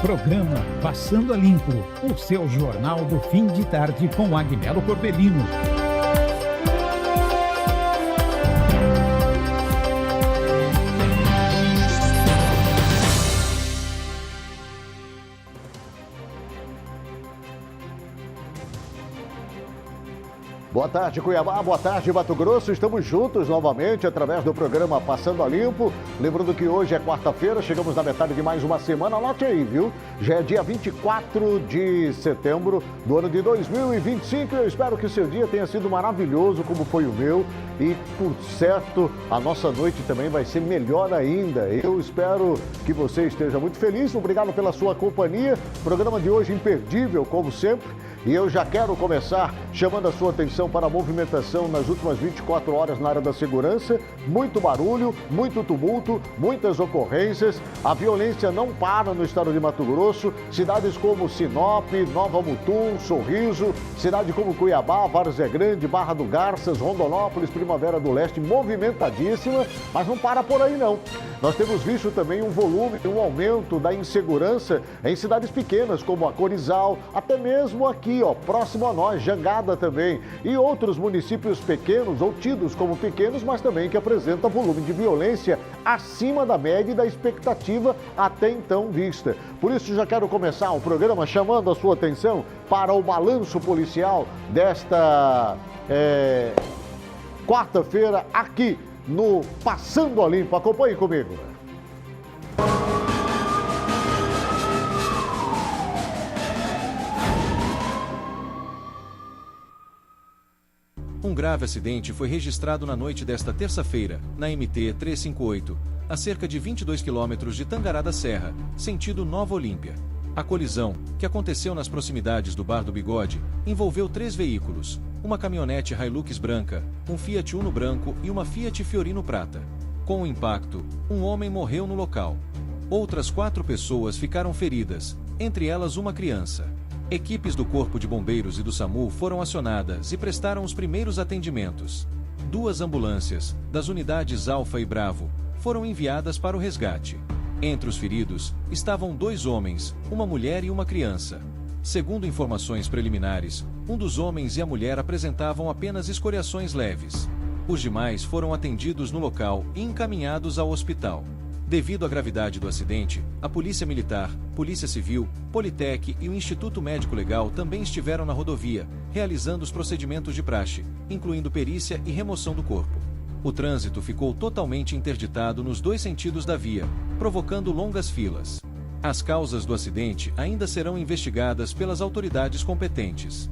Programa Passando a Limpo, o seu jornal do fim de tarde com Agnello Corbellino. Boa tarde, Cuiabá. Boa tarde, Mato Grosso. Estamos juntos novamente através do programa Passando a Limpo. Lembrando que hoje é quarta-feira, chegamos na metade de mais uma semana. Anote aí, viu? Já é dia 24 de setembro do ano de 2025. Eu espero que o seu dia tenha sido maravilhoso, como foi o meu. E, por certo, a nossa noite também vai ser melhor ainda. Eu espero que você esteja muito feliz. Obrigado pela sua companhia. Programa de hoje imperdível, como sempre. E eu já quero começar chamando a sua atenção para a movimentação nas últimas 24 horas na área da segurança. Muito barulho, muito tumulto, muitas ocorrências. A violência não para no estado de Mato Grosso. Cidades como Sinop, Nova Mutum, Sorriso, cidade como Cuiabá, Várzea Grande, Barra do Garças, Rondonópolis, Primavera do Leste, movimentadíssima, mas não para por aí não. Nós temos visto também um volume, um aumento da insegurança em cidades pequenas como a Corizal, até mesmo aqui, próximo a nós, Jangada também, e outros municípios pequenos ou tidos como pequenos, mas também que apresentam volume de violência acima da média e da expectativa até então vista. Por isso já quero começar o programa chamando a sua atenção para o balanço policial desta quarta-feira aqui no Passando a Limpo. Acompanhe comigo. Um grave acidente foi registrado na noite desta terça-feira, na MT-358, a cerca de 22 quilômetros de Tangará da Serra, sentido Nova Olímpia. A colisão, que aconteceu nas proximidades do Bar do Bigode, envolveu 3 veículos, uma caminhonete Hilux branca, um Fiat Uno branco e uma Fiat Fiorino prata. Com o impacto, um homem morreu no local. Outras 4 pessoas ficaram feridas, entre elas uma criança. Equipes do Corpo de Bombeiros e do SAMU foram acionadas e prestaram os primeiros atendimentos. 2 ambulâncias, das unidades Alfa e Bravo, foram enviadas para o resgate. Entre os feridos, estavam 2 homens, uma mulher e uma criança. Segundo informações preliminares, um dos homens e a mulher apresentavam apenas escoriações leves. Os demais foram atendidos no local e encaminhados ao hospital. Devido à gravidade do acidente, a Polícia Militar, Polícia Civil, Politec e o Instituto Médico Legal também estiveram na rodovia, realizando os procedimentos de praxe, incluindo perícia e remoção do corpo. O trânsito ficou totalmente interditado nos 2 sentidos da via, provocando longas filas. As causas do acidente ainda serão investigadas pelas autoridades competentes.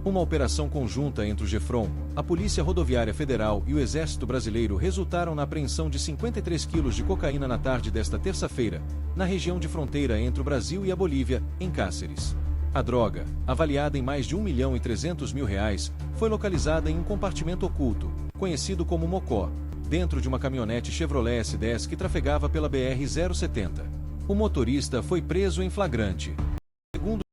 Uma operação conjunta entre o GEFRON, a Polícia Rodoviária Federal e o Exército Brasileiro resultaram na apreensão de 53 quilos de cocaína na tarde desta terça-feira, na região de fronteira entre o Brasil e a Bolívia, em Cáceres. A droga, avaliada em mais de R$1.300.000, foi localizada em um compartimento oculto, conhecido como Mocó, dentro de uma caminhonete Chevrolet S10 que trafegava pela BR-070. O motorista foi preso em flagrante. Segundo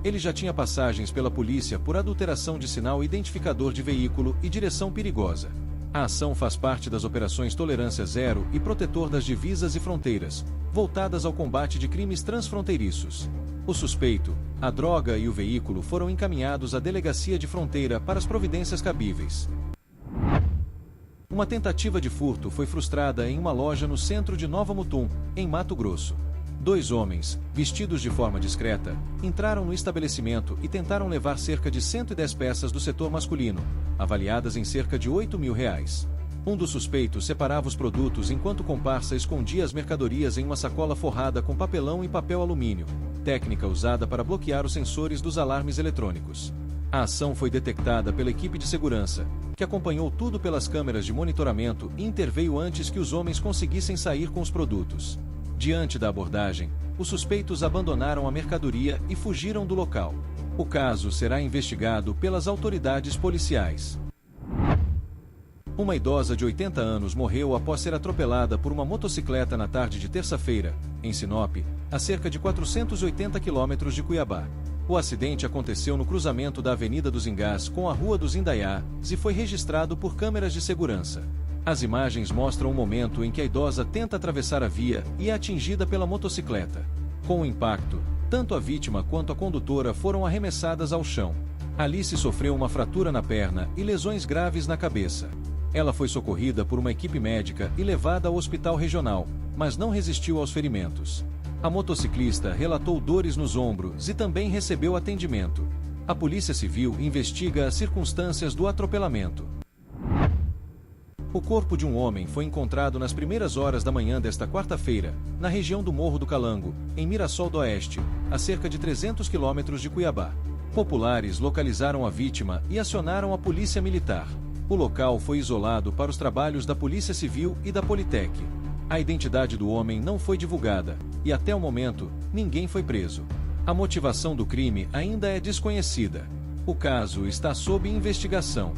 ele já tinha passagens pela polícia por adulteração de sinal identificador de veículo e direção perigosa. A ação faz parte das operações Tolerância Zero e Protetor das Divisas e Fronteiras, voltadas ao combate de crimes transfronteiriços. O suspeito, a droga e o veículo foram encaminhados à Delegacia de Fronteira para as providências cabíveis. Uma tentativa de furto foi frustrada em uma loja no centro de Nova Mutum, em Mato Grosso. 2 homens, vestidos de forma discreta, entraram no estabelecimento e tentaram levar cerca de 110 peças do setor masculino, avaliadas em cerca de R$8.000. Um dos suspeitos separava os produtos enquanto o comparsa escondia as mercadorias em uma sacola forrada com papelão e papel alumínio, técnica usada para bloquear os sensores dos alarmes eletrônicos. A ação foi detectada pela equipe de segurança, que acompanhou tudo pelas câmeras de monitoramento e interveio antes que os homens conseguissem sair com os produtos. Diante da abordagem, os suspeitos abandonaram a mercadoria e fugiram do local. O caso será investigado pelas autoridades policiais. Uma idosa de 80 anos morreu após ser atropelada por uma motocicleta na tarde de terça-feira, em Sinop, a cerca de 480 quilômetros de Cuiabá. O acidente aconteceu no cruzamento da Avenida dos Engás com a Rua dos Indaiás e foi registrado por câmeras de segurança. As imagens mostram o momento em que a idosa tenta atravessar a via e é atingida pela motocicleta. Com o impacto, tanto a vítima quanto a condutora foram arremessadas ao chão. Alice sofreu uma fratura na perna e lesões graves na cabeça. Ela foi socorrida por uma equipe médica e levada ao hospital regional, mas não resistiu aos ferimentos. A motociclista relatou dores nos ombros e também recebeu atendimento. A Polícia Civil investiga as circunstâncias do atropelamento. O corpo de um homem foi encontrado nas primeiras horas da manhã desta quarta-feira, na região do Morro do Calango, em Mirassol do Oeste, a cerca de 300 quilômetros de Cuiabá. Populares localizaram a vítima e acionaram a Polícia Militar. O local foi isolado para os trabalhos da Polícia Civil e da Politec. A identidade do homem não foi divulgada e, até o momento, ninguém foi preso. A motivação do crime ainda é desconhecida. O caso está sob investigação.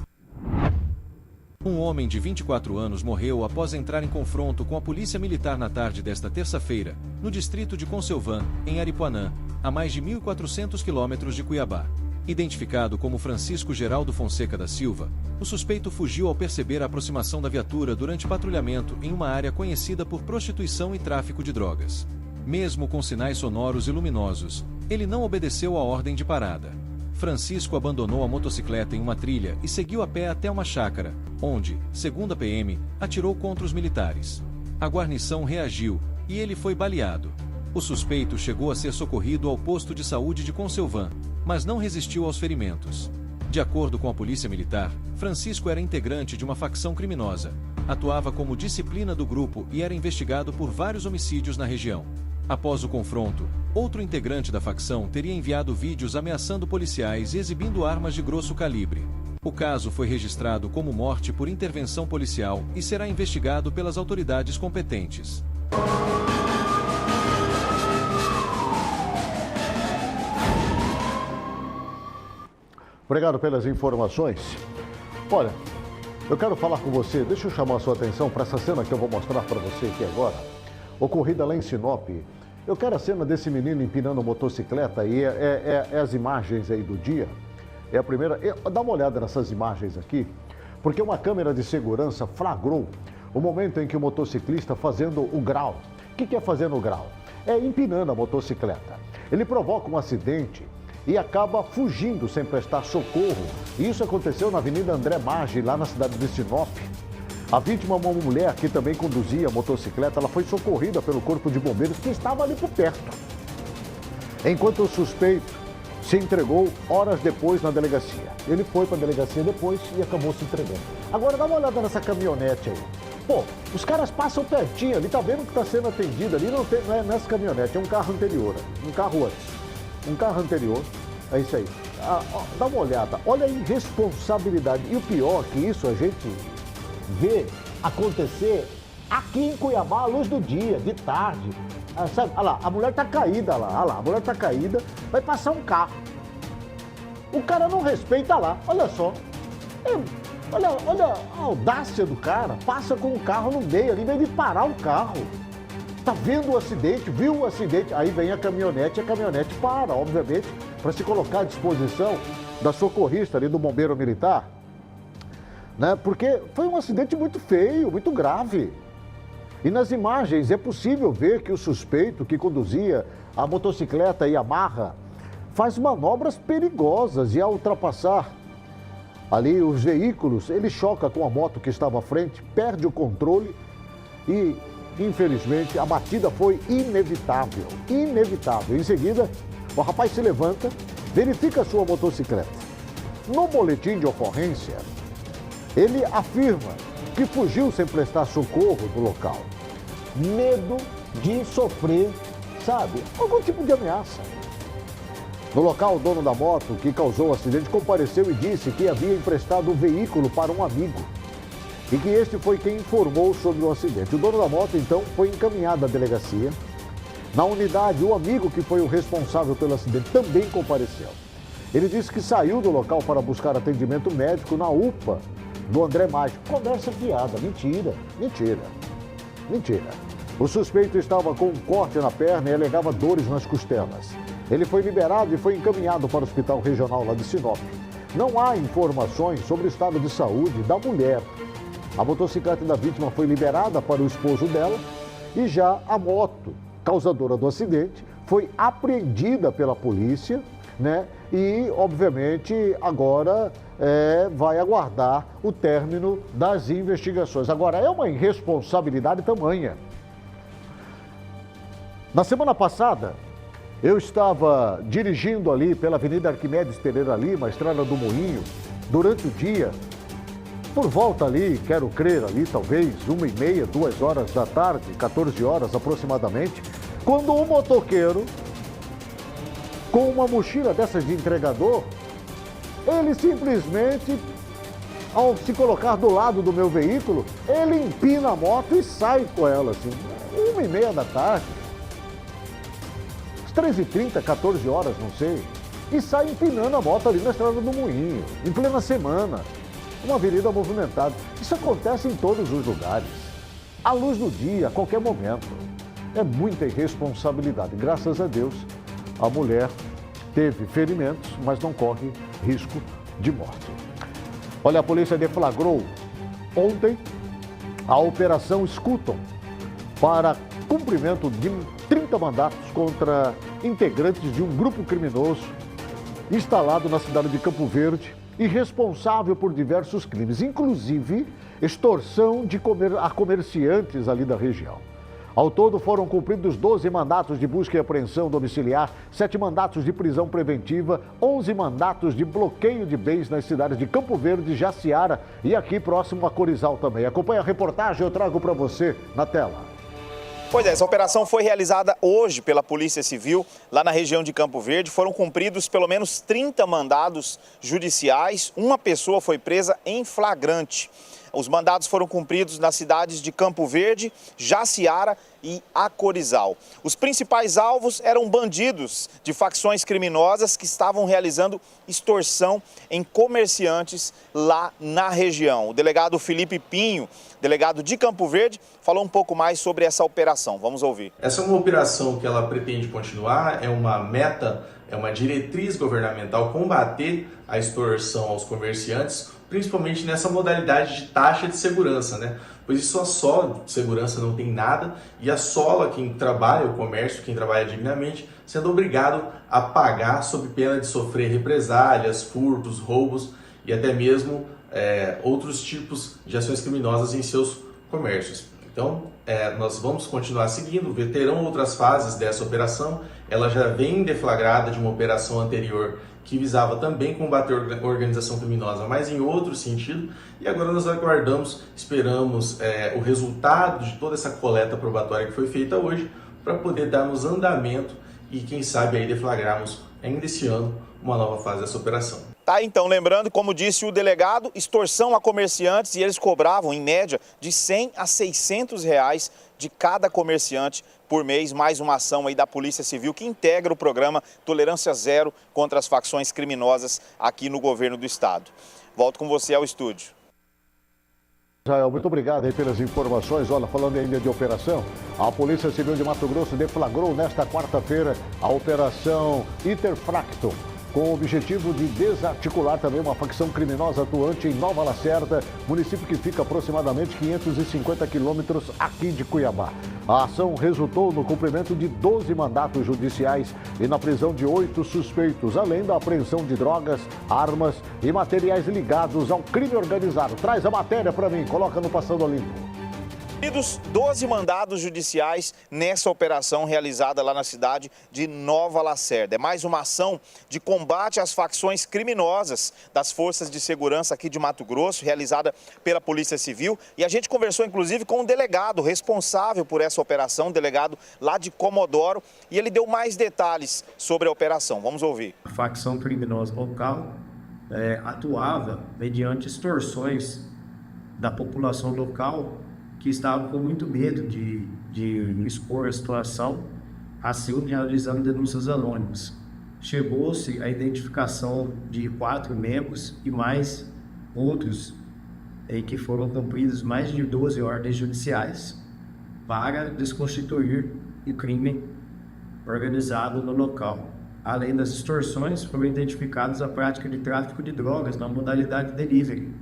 Um homem de 24 anos morreu após entrar em confronto com a Polícia Militar na tarde desta terça-feira, no distrito de Conselvan, em Aripuanã, a mais de 1.400 quilômetros de Cuiabá. Identificado como Francisco Geraldo Fonseca da Silva, o suspeito fugiu ao perceber a aproximação da viatura durante patrulhamento em uma área conhecida por prostituição e tráfico de drogas. Mesmo com sinais sonoros e luminosos, ele não obedeceu à ordem de parada. Francisco abandonou a motocicleta em uma trilha e seguiu a pé até uma chácara, onde, segundo a PM, atirou contra os militares. A guarnição reagiu e ele foi baleado. O suspeito chegou a ser socorrido ao posto de saúde de Conselvan, mas não resistiu aos ferimentos. De acordo com a Polícia Militar, Francisco era integrante de uma facção criminosa, atuava como disciplina do grupo e era investigado por vários homicídios na região. Após o confronto, outro integrante da facção teria enviado vídeos ameaçando policiais e exibindo armas de grosso calibre. O caso foi registrado como morte por intervenção policial e será investigado pelas autoridades competentes. Obrigado pelas informações. Olha, eu quero falar com você, deixa eu chamar a sua atenção para essa cena que eu vou mostrar para você aqui agora. Ocorrida lá em Sinop. Eu quero a cena desse menino empinando motocicleta e as imagens aí do dia. É a primeira. Dá uma olhada nessas imagens aqui, porque uma câmera de segurança flagrou o momento em que o motociclista fazendo o grau. O que é fazendo o grau? É empinando a motocicleta. Ele provoca um acidente e acaba fugindo sem prestar socorro. Isso aconteceu na Avenida André Maggi, lá na cidade de Sinop. A vítima, uma mulher que também conduzia a motocicleta, ela foi socorrida pelo Corpo de Bombeiros, que estava ali por perto. Enquanto o suspeito se entregou horas depois na delegacia. Ele foi para a delegacia depois e acabou se entregando. Agora dá uma olhada nessa caminhonete aí. Pô, os caras passam pertinho ali, tá vendo que está sendo atendido ali, não é nessa caminhonete, é um carro anterior, um carro antes. Um carro anterior, é isso aí. Dá uma olhada, olha a irresponsabilidade. E o pior que isso a gente vê acontecer aqui em Cuiabá, à luz do dia, de tarde. Sabe? Olha lá, a mulher tá caída lá, olha lá, a mulher tá caída, vai passar um carro. O cara não respeita lá, olha só. Olha a audácia do cara, passa com o carro no meio ali, em vez de parar o carro. Tá vendo o acidente, viu o acidente, aí vem a caminhonete para, obviamente, para se colocar à disposição da socorrista ali, do bombeiro militar, né? Porque foi um acidente muito feio, muito grave. E nas imagens é possível ver que o suspeito que conduzia a motocicleta Yamaha faz manobras perigosas e ao ultrapassar ali os veículos, ele choca com a moto que estava à frente, perde o controle e, infelizmente, a batida foi inevitável. Inevitável. Em seguida, o rapaz se levanta, verifica a sua motocicleta. No boletim de ocorrência, ele afirma que fugiu sem prestar socorro do local. Medo de sofrer, sabe, algum tipo de ameaça. No local, o dono da moto que causou o acidente compareceu e disse que havia emprestado o veículo para um amigo e que este foi quem informou sobre o acidente. O dono da moto, então, foi encaminhado à delegacia. Na unidade, o amigo que foi o responsável pelo acidente também compareceu. Ele disse que saiu do local para buscar atendimento médico na UPA do André Maggi. Conversa fiada, mentira. O suspeito estava com um corte na perna e alegava dores nas costelas. Ele foi liberado e foi encaminhado para o Hospital Regional lá de Sinop. Não há informações sobre o estado de saúde da mulher. A motocicleta da vítima foi liberada para o esposo dela e já a moto causadora do acidente foi apreendida pela polícia, né? E, obviamente, agora vai aguardar o término das investigações. Agora, é uma irresponsabilidade tamanha. Na semana passada, eu estava dirigindo ali pela Avenida Arquimedes Pereira Lima, a Estrada do Moinho, durante o dia, por volta ali, quero crer ali, talvez 1h30, 2 horas da tarde, 14 horas aproximadamente, quando um motoqueiro, com uma mochila dessas de entregador, ele simplesmente, ao se colocar do lado do meu veículo, ele empina a moto e sai com ela, assim, 1h30 da tarde. 13h30, 14 horas, não sei, e sai empinando a moto ali na Estrada do Moinho, em plena semana, uma avenida movimentada. Isso acontece em todos os lugares, à luz do dia, a qualquer momento. É muita irresponsabilidade. Graças a Deus, a mulher teve ferimentos, mas não corre risco de morte. Olha, a polícia deflagrou ontem a Operação Scutton para cumprimento de 30 mandatos contra integrantes de um grupo criminoso instalado na cidade de Campo Verde e responsável por diversos crimes, inclusive extorsão a comerciantes ali da região. Ao todo foram cumpridos 12 mandatos de busca e apreensão domiciliar, 7 mandatos de prisão preventiva, 11 mandatos de bloqueio de bens nas cidades de Campo Verde, Jaciara e aqui próximo a Corizal também. Acompanhe a reportagem, eu trago para você na tela. Pois é, essa operação foi realizada hoje pela Polícia Civil, lá na região de Campo Verde. Foram cumpridos pelo menos 30 mandados judiciais, uma pessoa foi presa em flagrante. Os mandados foram cumpridos nas cidades de Campo Verde, Jaciara e Acorizal. Os principais alvos eram bandidos de facções criminosas que estavam realizando extorsão em comerciantes lá na região. O delegado Felipe Pinho, delegado de Campo Verde, falou um pouco mais sobre essa operação. Vamos ouvir. Essa é uma operação que ela pretende continuar, é uma meta, é uma diretriz governamental combater a extorsão aos comerciantes, principalmente nessa modalidade de taxa de segurança, né? Pois isso assola de segurança não tem nada e assola quem trabalha o comércio, quem trabalha dignamente, sendo obrigado a pagar sob pena de sofrer represálias, furtos, roubos e até mesmo outros tipos de ações criminosas em seus comércios. Então, nós vamos continuar seguindo, terão outras fases dessa operação. Ela já vem deflagrada de uma operação anterior que visava também combater a organização criminosa, mas em outro sentido. E agora nós aguardamos, esperamos o resultado de toda essa coleta probatória que foi feita hoje para poder darmos andamento e, quem sabe, aí deflagrarmos ainda esse ano uma nova fase dessa operação. Tá, então, lembrando, como disse o delegado, extorsão a comerciantes e eles cobravam, em média, de R$100 a R$600 de cada comerciante por mês, mais uma ação aí da Polícia Civil que integra o programa Tolerância Zero contra as facções criminosas aqui no governo do estado. Volto com você ao estúdio. Israel, muito obrigado aí pelas informações. Olha, falando ainda de operação, a Polícia Civil de Mato Grosso deflagrou nesta quarta-feira a Operação Interfracto, com o objetivo de desarticular também uma facção criminosa atuante em Nova Lacerda, município que fica aproximadamente 550 quilômetros aqui de Cuiabá. A ação resultou no cumprimento de 12 mandatos judiciais e na prisão de 8 suspeitos, além da apreensão de drogas, armas e materiais ligados ao crime organizado. Traz a matéria para mim, coloca no Passando a Limpo. 12 mandados judiciais nessa operação realizada lá na cidade de Nova Lacerda. É mais uma ação de combate às facções criminosas das forças de segurança aqui de Mato Grosso, realizada pela Polícia Civil. E a gente conversou inclusive com um delegado responsável por essa operação, um delegado lá de Comodoro, e ele deu mais detalhes sobre a operação. Vamos ouvir. A facção criminosa local atuava mediante extorsões da população local que estavam com muito medo de expor a situação, assim realizando denúncias anônimas. Chegou-se a identificação de 4 membros e mais outros em que foram cumpridas mais de 12 ordens judiciais para desconstituir o crime organizado no local. Além das extorsões, foram identificadas a prática de tráfico de drogas na modalidade delivery.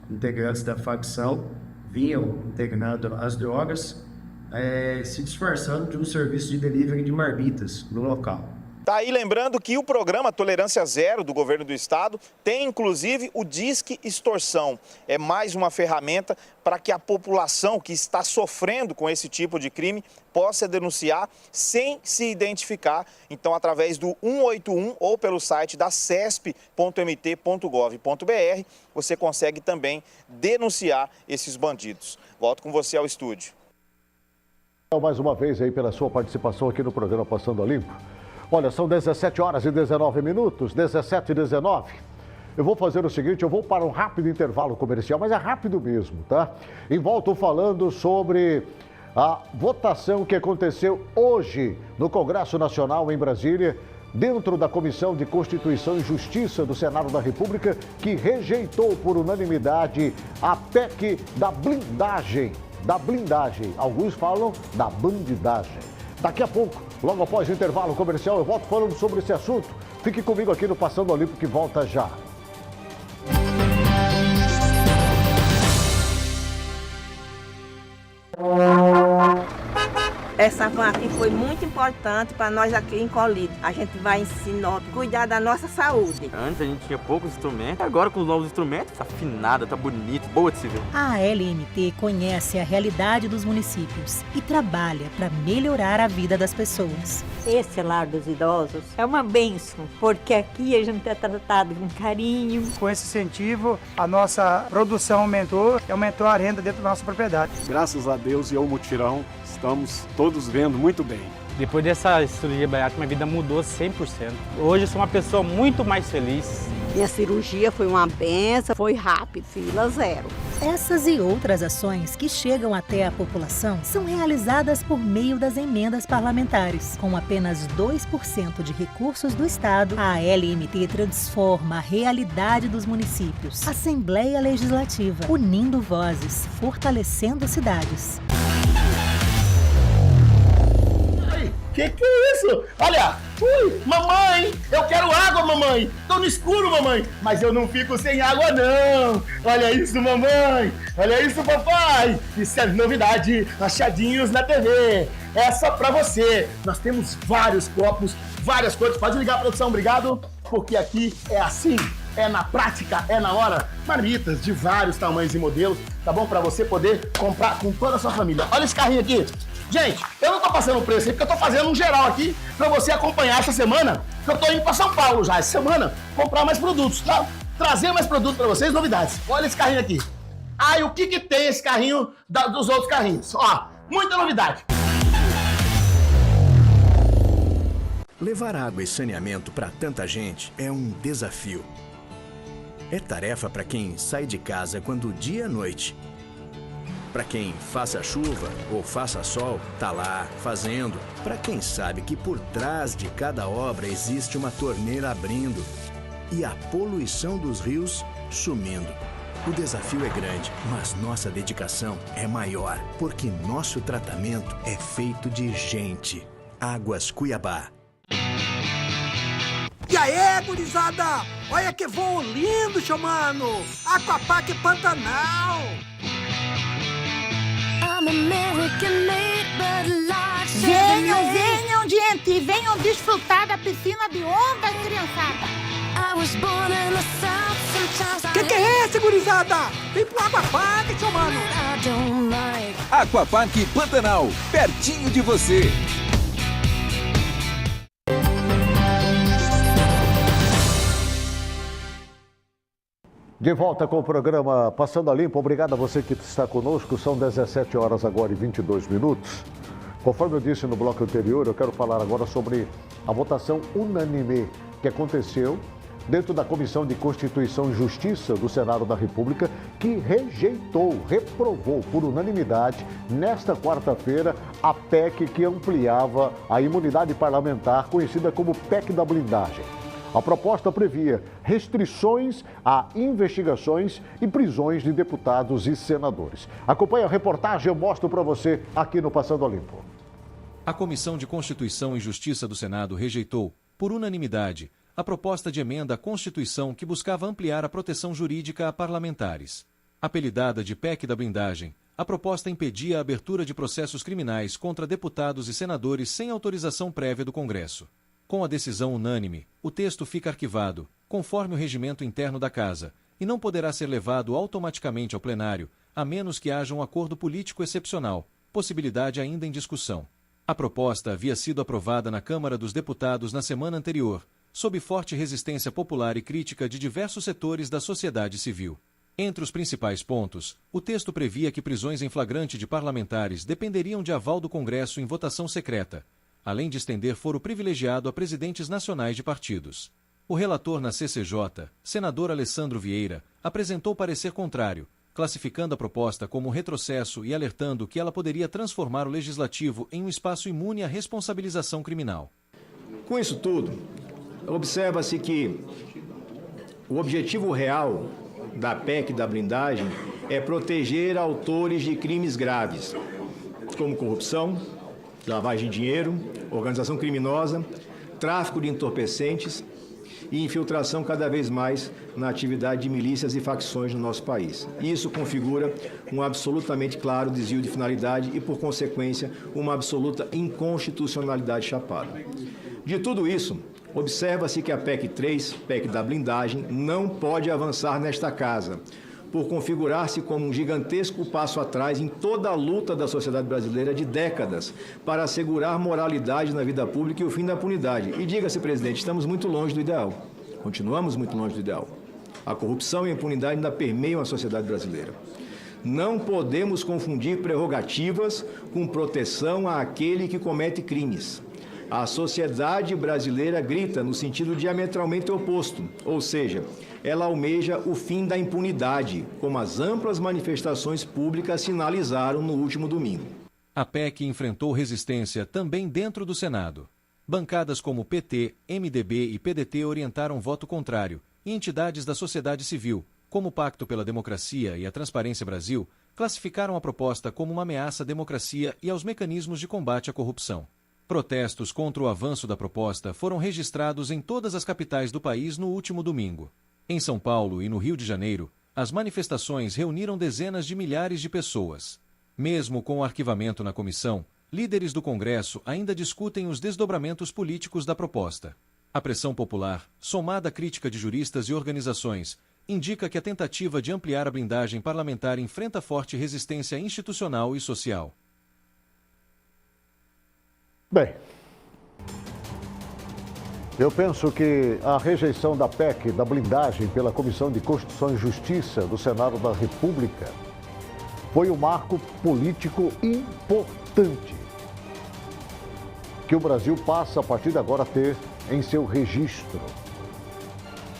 integrantes da facção vinham integrando as drogas, se disfarçando de um serviço de delivery de marmitas no local. Tá aí lembrando que o programa Tolerância Zero do governo do estado tem inclusive o Disque Extorsão. É mais uma ferramenta para que a população que está sofrendo com esse tipo de crime possa denunciar sem se identificar. Então, através do 181 ou pelo site da cesp.mt.gov.br, você consegue também denunciar esses bandidos. Volto com você ao estúdio. Mais uma vez aí pela sua participação aqui no programa Passando a Limpo. Olha, são 17 horas e 19 minutos, 17 e 19. Eu vou fazer o seguinte, eu vou para um rápido intervalo comercial, mas é rápido mesmo, tá? E volto falando sobre a votação que aconteceu hoje no Congresso Nacional em Brasília, dentro da Comissão de Constituição e Justiça do Senado da República, que rejeitou por unanimidade a PEC da blindagem. Alguns falam da bandidagem. Daqui a pouco, logo após o intervalo comercial, eu volto falando sobre esse assunto. Fique comigo aqui no Passando a Limpo, que volta já. Essa van aqui foi muito importante para nós aqui em Colíder. A gente vai em Sinop cuidar da nossa saúde. Antes a gente tinha poucos instrumentos, agora com os novos instrumentos, tá afinada, tá bonito, boa de se ver. A LMT conhece a realidade dos municípios e trabalha para melhorar a vida das pessoas. Esse lar dos idosos é uma bênção, porque aqui a gente é tratado com carinho. Com esse incentivo, a nossa produção aumentou e aumentou a renda dentro da nossa propriedade. Graças a Deus e ao mutirão, estamos todos vendo muito bem. Depois dessa cirurgia bariátrica, minha vida mudou 100%. Hoje eu sou uma pessoa muito mais feliz. Minha cirurgia foi uma benção, foi rápido, fila zero. Essas e outras ações que chegam até a população são realizadas por meio das emendas parlamentares. Com apenas 2% de recursos do Estado, a LMT transforma a realidade dos municípios. Assembleia Legislativa, unindo vozes, fortalecendo cidades. Que é isso? Olha! Mamãe! Eu quero água, mamãe! Tô no escuro, mamãe! Mas eu não fico sem água, não! Olha isso, mamãe! Olha isso, papai! Isso é novidade! Achadinhos na TV! Essa pra você! Nós temos vários copos, várias cores. Pode ligar a produção, obrigado! Porque aqui é assim, é na prática, é na hora. Marmitas de vários tamanhos e modelos, tá bom? Pra você poder comprar com toda a sua família. Olha esse carrinho aqui! Gente, eu não tô passando o preço aí, porque eu tô fazendo um geral aqui pra você acompanhar essa semana, que eu tô indo pra São Paulo já, essa semana, comprar mais produtos, tá? Trazer mais produtos pra vocês, novidades. Olha esse carrinho aqui. E o que tem esse carrinho dos outros carrinhos? Ó, muita novidade. Levar água e saneamento para tanta gente é um desafio. É tarefa para quem sai de casa quando dia é noite. Para quem faça chuva ou faça sol, tá lá fazendo. Para quem sabe que por trás de cada obra existe uma torneira abrindo e a poluição dos rios sumindo. O desafio é grande, mas nossa dedicação é maior, porque nosso tratamento é feito de gente. Águas Cuiabá. E aí, gurizada? Olha que voo lindo, seu mano! Aquapark Pantanal! Venham, gente! Venham desfrutar da piscina de onda, criançada! Que é esse, gurizada? Vem pro Aquapark, seu mano! Aquapark Pantanal, pertinho de você! De volta com o programa Passando a Limpo. Obrigado a você que está conosco. São 17 horas agora e 22 minutos. Conforme eu disse no bloco anterior, eu quero falar agora sobre a votação unânime que aconteceu dentro da Comissão de Constituição e Justiça do Senado da República, que reprovou por unanimidade, nesta quarta-feira, a PEC que ampliava a imunidade parlamentar, conhecida como PEC da blindagem. A proposta previa restrições a investigações e prisões de deputados e senadores. Acompanhe a reportagem, eu mostro para você aqui no Passando a Limpo. A Comissão de Constituição e Justiça do Senado rejeitou, por unanimidade, a proposta de emenda à Constituição que buscava ampliar a proteção jurídica a parlamentares. A Apelidada de PEC da blindagem, a proposta impedia a abertura de processos criminais contra deputados e senadores sem autorização prévia do Congresso. Com a decisão unânime, o texto fica arquivado, conforme o regimento interno da Casa, e não poderá ser levado automaticamente ao plenário, a menos que haja um acordo político excepcional, possibilidade ainda em discussão. A proposta havia sido aprovada na Câmara dos Deputados na semana anterior, sob forte resistência popular e crítica de diversos setores da sociedade civil. Entre os principais pontos, o texto previa que prisões em flagrante de parlamentares dependeriam de aval do Congresso em votação secreta, além de estender foro privilegiado a presidentes nacionais de partidos. O relator na CCJ, senador Alessandro Vieira, apresentou parecer contrário, classificando a proposta como retrocesso e alertando que ela poderia transformar o legislativo em um espaço imune à responsabilização criminal. Com isso tudo, observa-se que o objetivo real da PEC da blindagem é proteger autores de crimes graves, como corrupção, lavagem de dinheiro, organização criminosa, tráfico de entorpecentes e infiltração cada vez mais na atividade de milícias e facções no nosso país. Isso configura um absolutamente claro desvio de finalidade e, por consequência, uma absoluta inconstitucionalidade chapada. De tudo isso, observa-se que a PEC 3, PEC da blindagem, não pode avançar nesta casa, por configurar-se como um gigantesco passo atrás em toda a luta da sociedade brasileira de décadas para assegurar moralidade na vida pública e o fim da impunidade. E diga-se, presidente, estamos muito longe do ideal. Continuamos muito longe do ideal. A corrupção e a impunidade ainda permeiam a sociedade brasileira. Não podemos confundir prerrogativas com proteção àquele que comete crimes. A sociedade brasileira grita no sentido diametralmente oposto, ou seja, ela almeja o fim da impunidade, como as amplas manifestações públicas sinalizaram no último domingo. A PEC enfrentou resistência também dentro do Senado. Bancadas como PT, MDB e PDT orientaram voto contrário, e entidades da sociedade civil, como o Pacto pela Democracia e a Transparência Brasil, classificaram a proposta como uma ameaça à democracia e aos mecanismos de combate à corrupção. Protestos contra o avanço da proposta foram registrados em todas as capitais do país no último domingo. Em São Paulo e no Rio de Janeiro, as manifestações reuniram dezenas de milhares de pessoas. Mesmo com o arquivamento na comissão, líderes do Congresso ainda discutem os desdobramentos políticos da proposta. A pressão popular, somada à crítica de juristas e organizações, indica que a tentativa de ampliar a blindagem parlamentar enfrenta forte resistência institucional e social. Bem, eu penso que a rejeição da PEC, da blindagem, pela Comissão de Constituição e Justiça do Senado da República foi um marco político importante que o Brasil passa a partir de agora a ter em seu registro,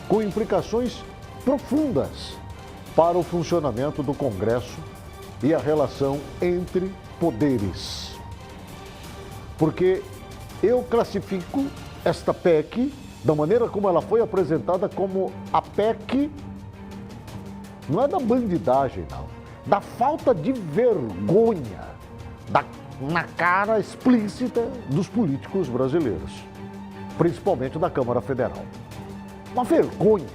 com implicações profundas para o funcionamento do Congresso e a relação entre poderes. Porque eu classifico esta PEC, da maneira como ela foi apresentada, como a PEC, não é da bandidagem, não, da falta de vergonha, na cara explícita dos políticos brasileiros, principalmente da Câmara Federal. Uma vergonha.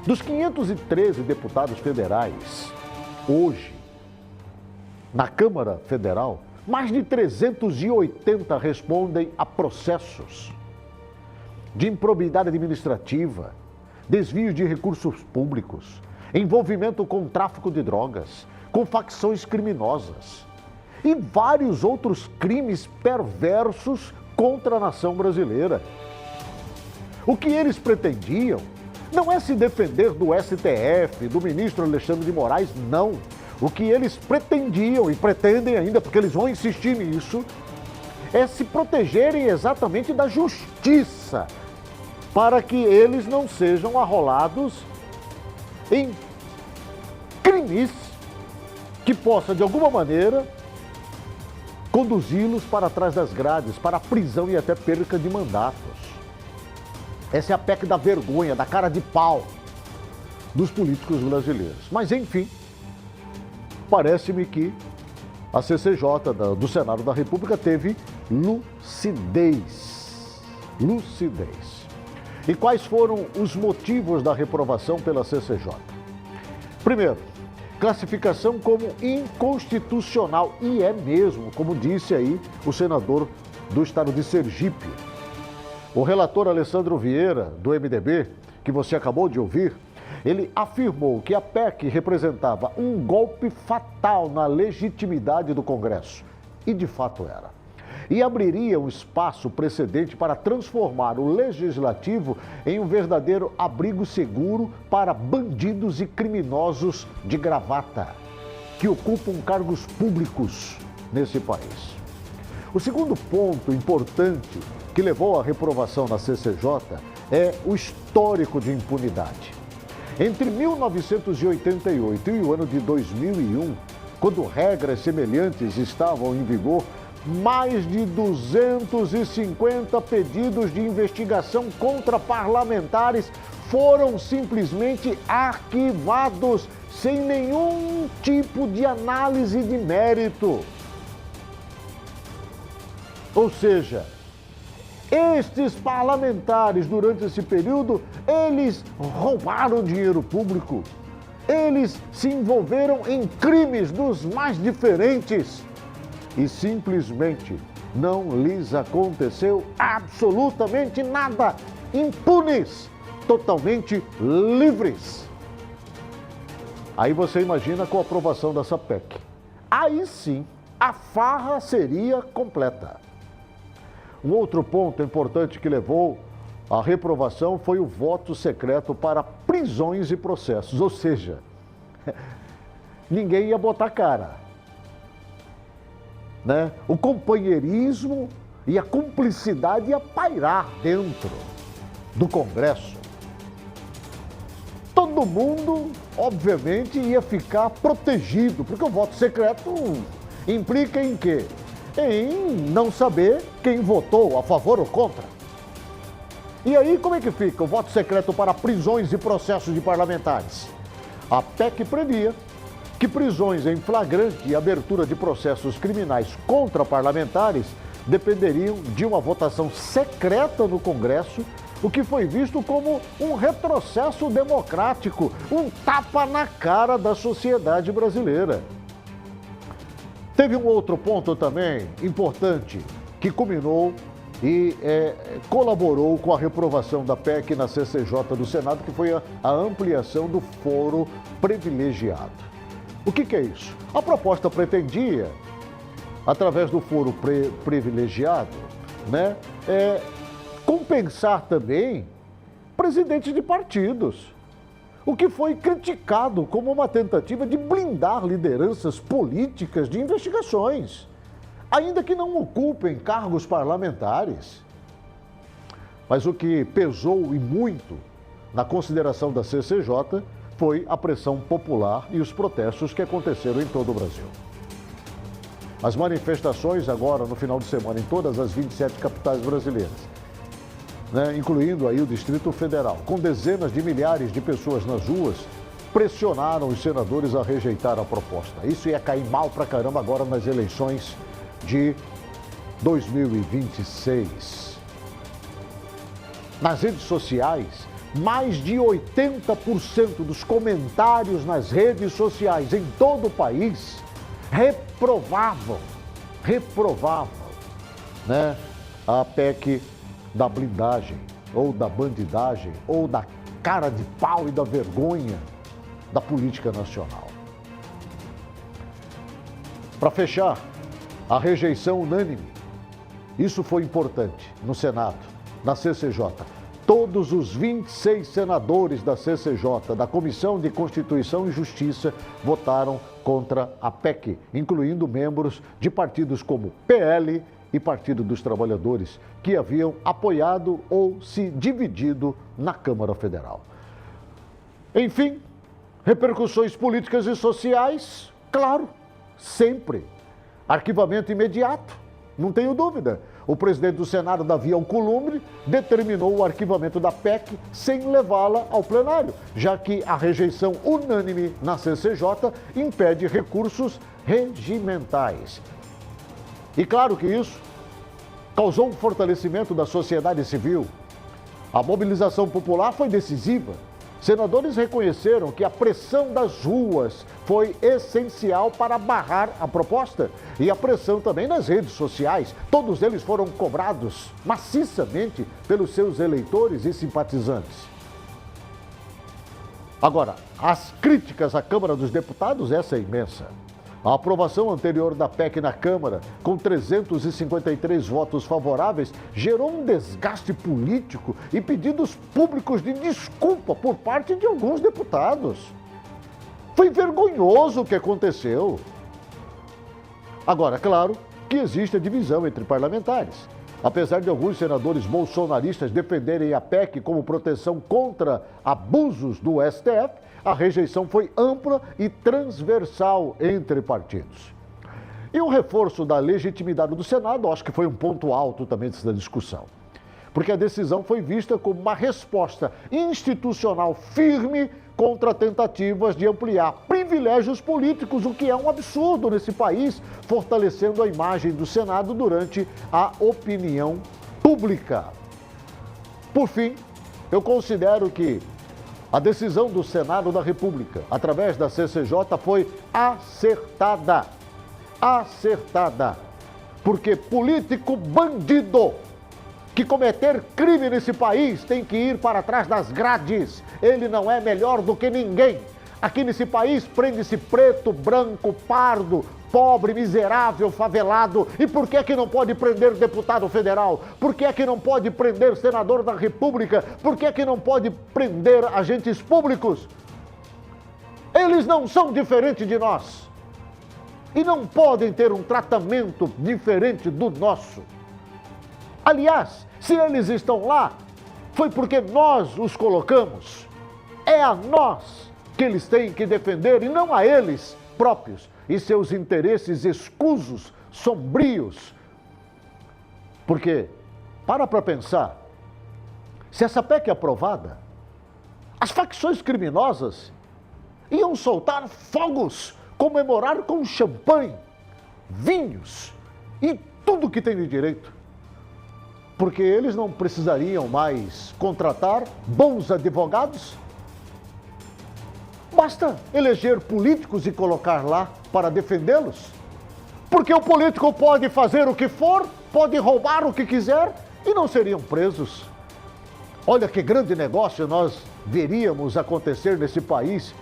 Dos 513 deputados federais, hoje, na Câmara Federal, mais de 380 respondem a processos de improbidade administrativa, desvio de recursos públicos, envolvimento com tráfico de drogas, com facções criminosas e vários outros crimes perversos contra a nação brasileira. O que eles pretendiam não é se defender do STF, do ministro Alexandre de Moraes, não. O que eles pretendiam e pretendem ainda, porque eles vão insistir nisso, é se protegerem exatamente da justiça, para que eles não sejam arrolados em crimes que possa, de alguma maneira, conduzi-los para trás das grades, para a prisão e até perca de mandatos. Essa é a PEC da vergonha, da cara de pau dos políticos brasileiros. Mas, enfim, parece-me que a CCJ do Senado da República teve lucidez. E quais foram os motivos da reprovação pela CCJ? Primeiro, classificação como inconstitucional, e é mesmo, como disse aí o senador do estado de Sergipe. O relator Alessandro Vieira, do MDB, que você acabou de ouvir, ele afirmou que a PEC representava um golpe fatal na legitimidade do Congresso, e de fato era. E abriria um espaço precedente para transformar o Legislativo em um verdadeiro abrigo seguro para bandidos e criminosos de gravata, que ocupam cargos públicos nesse país. O segundo ponto importante que levou à reprovação na CCJ é o histórico de impunidade. Entre 1988 e o ano de 2001, quando regras semelhantes estavam em vigor, mais de 250 pedidos de investigação contra parlamentares foram simplesmente arquivados sem nenhum tipo de análise de mérito. Ou seja, estes parlamentares, durante esse período, eles roubaram dinheiro público, eles se envolveram em crimes dos mais diferentes e simplesmente não lhes aconteceu absolutamente nada, impunes, totalmente livres. Aí você imagina com a aprovação dessa PEC. Aí sim, a farra seria completa. Um outro ponto importante que levou à reprovação foi o voto secreto para prisões e processos, ou seja, ninguém ia botar cara, né? O companheirismo e a cumplicidade ia pairar dentro do Congresso. Todo mundo, obviamente, ia ficar protegido, porque o voto secreto implica em quê? Em não saber quem votou a favor ou contra. E aí, como é que fica o voto secreto para prisões e processos de parlamentares? A PEC previa que prisões em flagrante e abertura de processos criminais contra parlamentares dependeriam de uma votação secreta no Congresso, o que foi visto como um retrocesso democrático, um tapa na cara da sociedade brasileira. Teve um outro ponto também importante que culminou e colaborou com a reprovação da PEC na CCJ do Senado, que foi a ampliação do foro privilegiado. O que é isso? A proposta pretendia, através do foro privilegiado, né, compensar também presidentes de partidos, o que foi criticado como uma tentativa de blindar lideranças políticas de investigações, ainda que não ocupem cargos parlamentares. Mas o que pesou e muito na consideração da CCJ foi a pressão popular e os protestos que aconteceram em todo o Brasil. As manifestações agora no final de semana em todas as 27 capitais brasileiras, né, incluindo aí o Distrito Federal, com dezenas de milhares de pessoas nas ruas, pressionaram os senadores a rejeitar a proposta. Isso ia cair mal pra caramba agora nas eleições de 2026. Nas redes sociais, mais de 80% dos comentários nas redes sociais em todo o país reprovavam, né, a PEC da blindagem, ou da bandidagem, ou da cara de pau e da vergonha da política nacional. Para fechar, a rejeição unânime. Isso foi importante no Senado, na CCJ. Todos os 26 senadores da CCJ, da Comissão de Constituição e Justiça, votaram contra a PEC, incluindo membros de partidos como PL e Partido dos Trabalhadores, que haviam apoiado ou se dividido na Câmara Federal. Enfim, repercussões políticas e sociais, claro, sempre. Arquivamento imediato, não tenho dúvida. O presidente do Senado, Davi Alcolumbre, determinou o arquivamento da PEC sem levá-la ao plenário, já que a rejeição unânime na CCJ impede recursos regimentais. E claro que isso causou um fortalecimento da sociedade civil, A mobilização popular foi decisiva. Senadores reconheceram que a pressão das ruas foi essencial para barrar a proposta e a pressão também nas redes sociais. Todos eles foram cobrados maciçamente pelos seus eleitores e simpatizantes. Agora, as críticas à Câmara dos Deputados, essa é imensa. A aprovação anterior da PEC na Câmara, com 353 votos favoráveis, gerou um desgaste político e pedidos públicos de desculpa por parte de alguns deputados. Foi vergonhoso o que aconteceu. Agora, claro que existe a divisão entre parlamentares. Apesar de alguns senadores bolsonaristas defenderem a PEC como proteção contra abusos do STF, a rejeição foi ampla e transversal entre partidos. E o reforço da legitimidade do Senado, acho que foi um ponto alto também dessa discussão. Porque a decisão foi vista como uma resposta institucional firme contra tentativas de ampliar privilégios políticos, o que é um absurdo nesse país, fortalecendo a imagem do Senado durante a opinião pública. Por fim, eu considero que a decisão do Senado da República, através da CCJ, foi acertada. Acertada. Porque político bandido que cometer crime nesse país tem que ir para trás das grades. Ele não é melhor do que ninguém. Aqui nesse país prende-se preto, branco, pardo, pobre, miserável, favelado. E por que é que não pode prender deputado federal? Por que é que não pode prender senador da República? Por que é que não pode prender agentes públicos? Eles não são diferentes de nós. E não podem ter um tratamento diferente do nosso. Aliás, se eles estão lá, foi porque nós os colocamos. É a nós que eles têm que defender e não a eles próprios e seus interesses escusos, sombrios. Porque, para pensar, se essa PEC é aprovada, as facções criminosas iam soltar fogos, comemorar com champanhe, vinhos e tudo que tem de direito. Porque eles não precisariam mais contratar bons advogados. Basta eleger políticos e colocar lá para defendê-los. Porque o político pode fazer o que for, pode roubar o que quiser e não seriam presos. Olha que grande negócio nós veríamos acontecer nesse país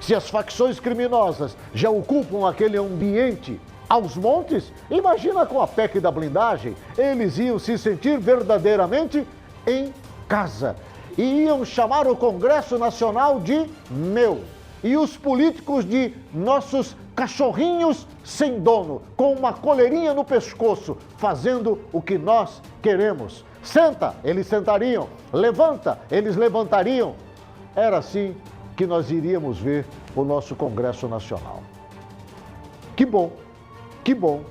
se as facções criminosas já ocupam aquele ambiente aos montes. Imagina com a PEC da blindagem, eles iam se sentir verdadeiramente em casa. E iam chamar o Congresso Nacional de meu. E os políticos de nossos cachorrinhos sem dono, com uma coleirinha no pescoço, fazendo o que nós queremos. Senta, eles sentariam. Levanta, eles levantariam. Era assim que nós iríamos ver o nosso Congresso Nacional. Que bom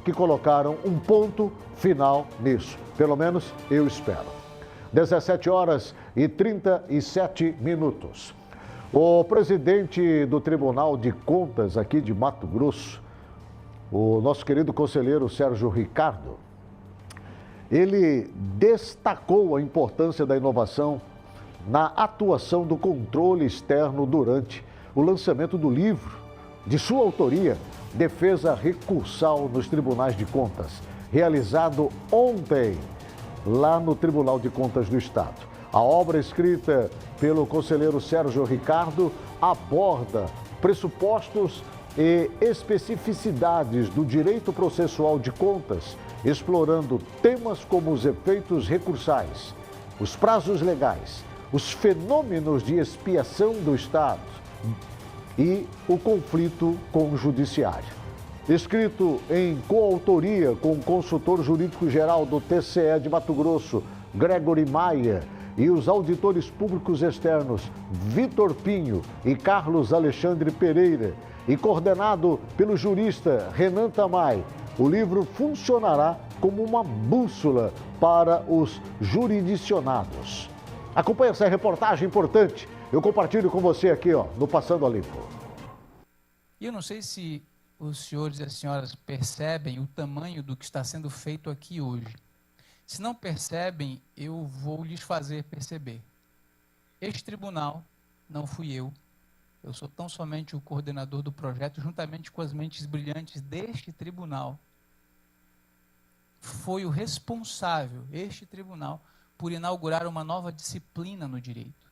que colocaram um ponto final nisso. Pelo menos eu espero. 17h37. O presidente do Tribunal de Contas aqui de Mato Grosso, o nosso querido conselheiro Sérgio Ricardo, ele destacou a importância da inovação na atuação do controle externo durante o lançamento do livro de sua autoria, Defesa Recursal nos Tribunais de Contas, realizado ontem lá no Tribunal de Contas do Estado. A obra escrita pelo conselheiro Sérgio Ricardo aborda pressupostos e especificidades do direito processual de contas, explorando temas como os efeitos recursais, os prazos legais, os fenômenos de expiação do Estado e o conflito com o judiciário. Escrito em coautoria com o consultor jurídico-geral do TCE de Mato Grosso, Gregory Maia, e os auditores públicos externos, Vitor Pinho e Carlos Alexandre Pereira, e coordenado pelo jurista Renan Tamay, o livro funcionará como uma bússola para os jurisdicionados. Acompanhe essa reportagem importante. Eu compartilho com você aqui, no Passando a Limpo. E eu não sei se os senhores e as senhoras percebem o tamanho do que está sendo feito aqui hoje. Se não percebem, eu vou lhes fazer perceber. Este tribunal não fui eu. Eu sou tão somente o coordenador do projeto, juntamente com as mentes brilhantes deste tribunal. Foi o responsável, este tribunal, por inaugurar uma nova disciplina no direito.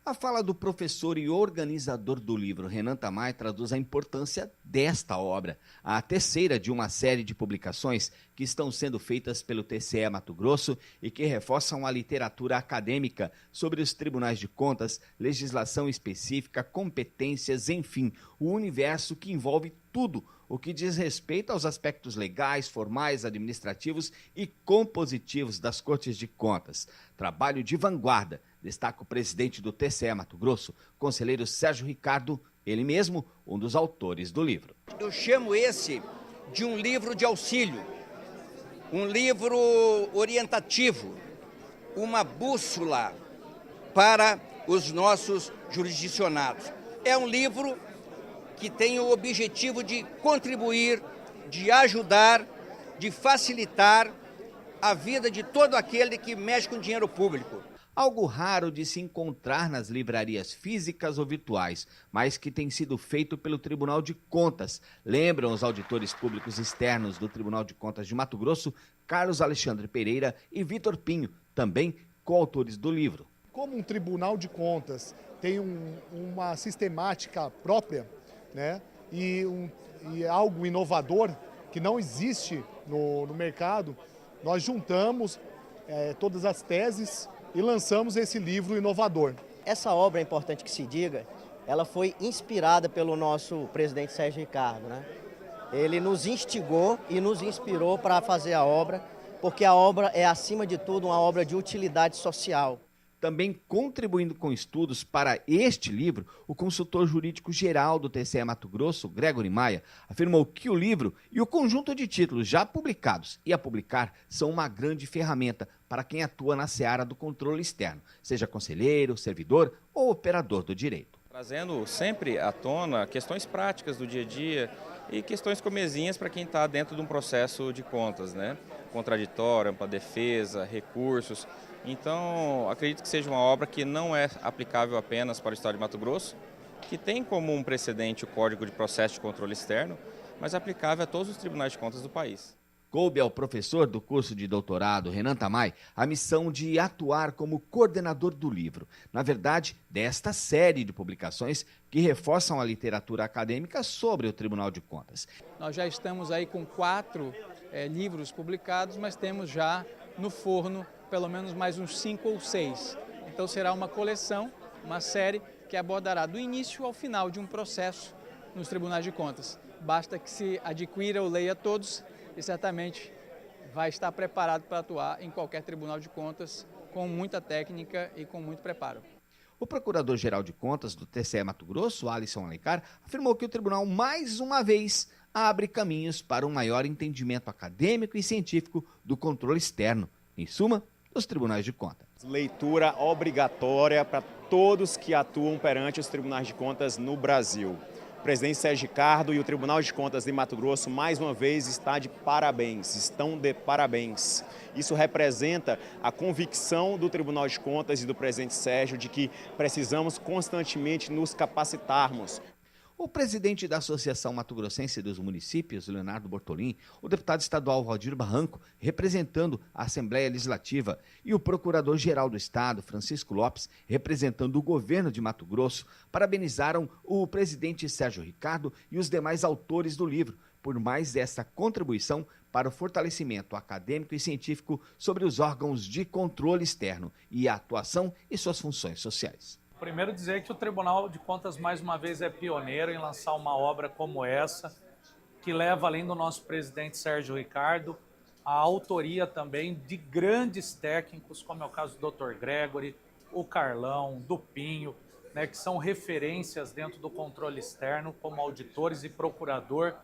A fala do professor e organizador do livro, Renan Tamay, traduz a importância desta obra, a terceira de uma série de publicações que estão sendo feitas pelo TCE Mato Grosso e que reforçam a literatura acadêmica sobre os tribunais de contas, legislação específica, competências, enfim, o universo que envolve tudo o que diz respeito aos aspectos legais, formais, administrativos e compositivos das Cortes de Contas. Trabalho de vanguarda, destaca o presidente do TCE Mato Grosso, conselheiro Sérgio Ricardo, ele mesmo um dos autores do livro. Eu chamo esse de um livro de auxílio, um livro orientativo, uma bússola para os nossos jurisdicionados. É um livro que tem o objetivo de contribuir, de ajudar, de facilitar a vida de todo aquele que mexe com dinheiro público. Algo raro de se encontrar nas livrarias físicas ou virtuais, mas que tem sido feito pelo Tribunal de Contas. Lembram os auditores públicos externos do Tribunal de Contas de Mato Grosso, Carlos Alexandre Pereira e Vitor Pinho, também coautores do livro. Como um Tribunal de Contas tem uma sistemática própria, né, e algo inovador que não existe no mercado, nós juntamos todas as teses e lançamos esse livro inovador. Essa obra, é importante que se diga, ela foi inspirada pelo nosso presidente Sérgio Ricardo, né? Ele nos instigou e nos inspirou para fazer a obra, porque a obra é, acima de tudo, uma obra de utilidade social. Também contribuindo com estudos para este livro, o consultor jurídico-geral do TCE Mato Grosso, Gregory Maia, afirmou que o livro e o conjunto de títulos já publicados e a publicar são uma grande ferramenta para quem atua na seara do controle externo, seja conselheiro, servidor ou operador do direito. Trazendo sempre à tona questões práticas do dia a dia e questões comezinhas para quem está dentro de um processo de contas, né? Contraditório, ampla defesa, recursos. Então, acredito que seja uma obra que não é aplicável apenas para o Estado de Mato Grosso, que tem como um precedente o Código de Processo de Controle Externo, mas aplicável a todos os tribunais de contas do país. Coube ao professor do curso de doutorado, Renan Tamay, a missão de atuar como coordenador do livro. Na verdade, desta série de publicações que reforçam a literatura acadêmica sobre o Tribunal de Contas. Nós já estamos aí com 4 livros publicados, mas temos já no forno pelo menos mais uns 5 ou 6. Então será uma coleção, uma série que abordará do início ao final de um processo nos tribunais de contas. Basta que se adquira ou leia todos e certamente vai estar preparado para atuar em qualquer tribunal de contas com muita técnica e com muito preparo. O Procurador-Geral de Contas do TCE Mato Grosso, Alisson Alencar, afirmou que o tribunal, mais uma vez, abre caminhos para um maior entendimento acadêmico e científico do controle externo. Em suma, dos tribunais de contas. Leitura obrigatória para todos que atuam perante os tribunais de contas no Brasil. O presidente Sérgio Ricardo e o Tribunal de Contas de Mato Grosso, mais uma vez, estão de parabéns. Isso representa a convicção do Tribunal de Contas e do presidente Sérgio de que precisamos constantemente nos capacitarmos. O presidente da Associação Mato Grossense dos Municípios, Leonardo Bortolin, o deputado estadual Valdir Barranco, representando a Assembleia Legislativa, e o procurador-geral do Estado, Francisco Lopes, representando o governo de Mato Grosso, parabenizaram o presidente Sérgio Ricardo e os demais autores do livro por mais essa contribuição para o fortalecimento acadêmico e científico sobre os órgãos de controle externo e a atuação e suas funções sociais. Primeiro dizer que o Tribunal de Contas, mais uma vez, é pioneiro em lançar uma obra como essa, que leva, além do nosso presidente Sérgio Ricardo, a autoria também de grandes técnicos, como é o caso do Dr. Gregory, o Carlão, do Pinho, né, que são referências dentro do controle externo, como auditores e procurador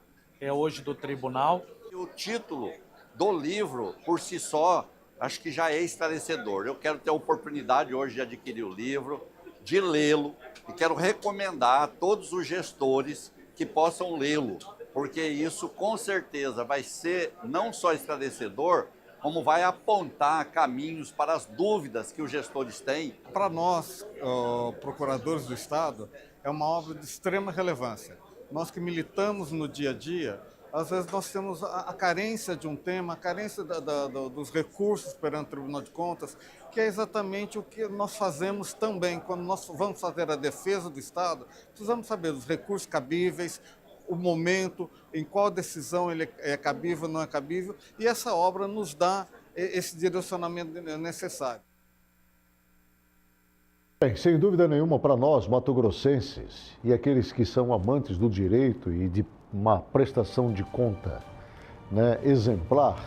hoje do tribunal. O título do livro, por si só, acho que já é esclarecedor. Eu quero ter a oportunidade hoje de adquirir o livro, de lê-lo, e quero recomendar a todos os gestores que possam lê-lo, porque isso com certeza vai ser não só esclarecedor, como vai apontar caminhos para as dúvidas que os gestores têm. Para nós, procuradores do Estado, é uma obra de extrema relevância. Nós que militamos no dia a dia, às vezes nós temos a carência de um tema, a carência dos recursos perante o Tribunal de Contas, que é exatamente o que nós fazemos também. Quando nós vamos fazer a defesa do Estado, precisamos saber dos recursos cabíveis, o momento, em qual decisão ele é cabível ou não é cabível, e essa obra nos dá esse direcionamento necessário. Bem, sem dúvida nenhuma, para nós, mato-grossenses, e aqueles que são amantes do direito e de uma prestação de conta, né, exemplar,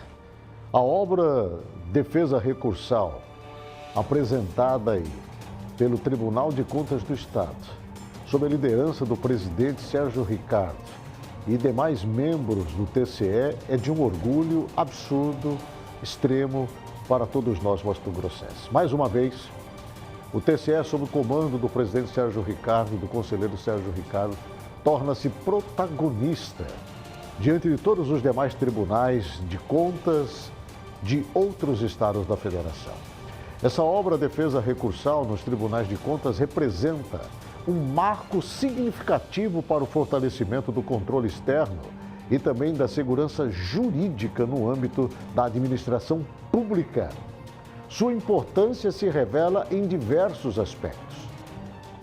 a obra Defesa Recursal, apresentada aí pelo Tribunal de Contas do Estado, sob a liderança do presidente Sérgio Ricardo e demais membros do TCE, é de um orgulho absurdo, extremo, para todos nós mato-grossenses. Mais uma vez, o TCE, sob o comando do presidente Sérgio Ricardo, do conselheiro Sérgio Ricardo, torna-se protagonista diante de todos os demais tribunais de contas de outros estados da federação. Essa obra Defesa Recursal nos tribunais de contas representa um marco significativo para o fortalecimento do controle externo e também da segurança jurídica no âmbito da administração pública. Sua importância se revela em diversos aspectos.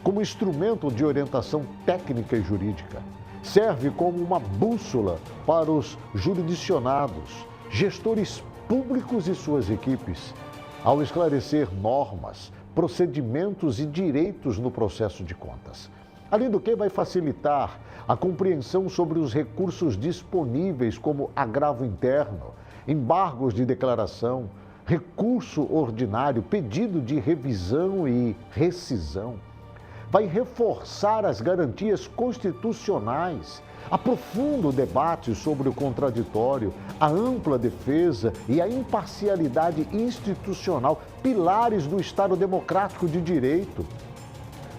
Como instrumento de orientação técnica e jurídica, serve como uma bússola para os jurisdicionados, gestores públicos e suas equipes, ao esclarecer normas, procedimentos e direitos no processo de contas. Além do que, vai facilitar a compreensão sobre os recursos disponíveis, como agravo interno, embargos de declaração, recurso ordinário, pedido de revisão e rescisão. Vai reforçar as garantias constitucionais, aprofunda o debate sobre o contraditório, a ampla defesa e a imparcialidade institucional, pilares do Estado democrático de direito.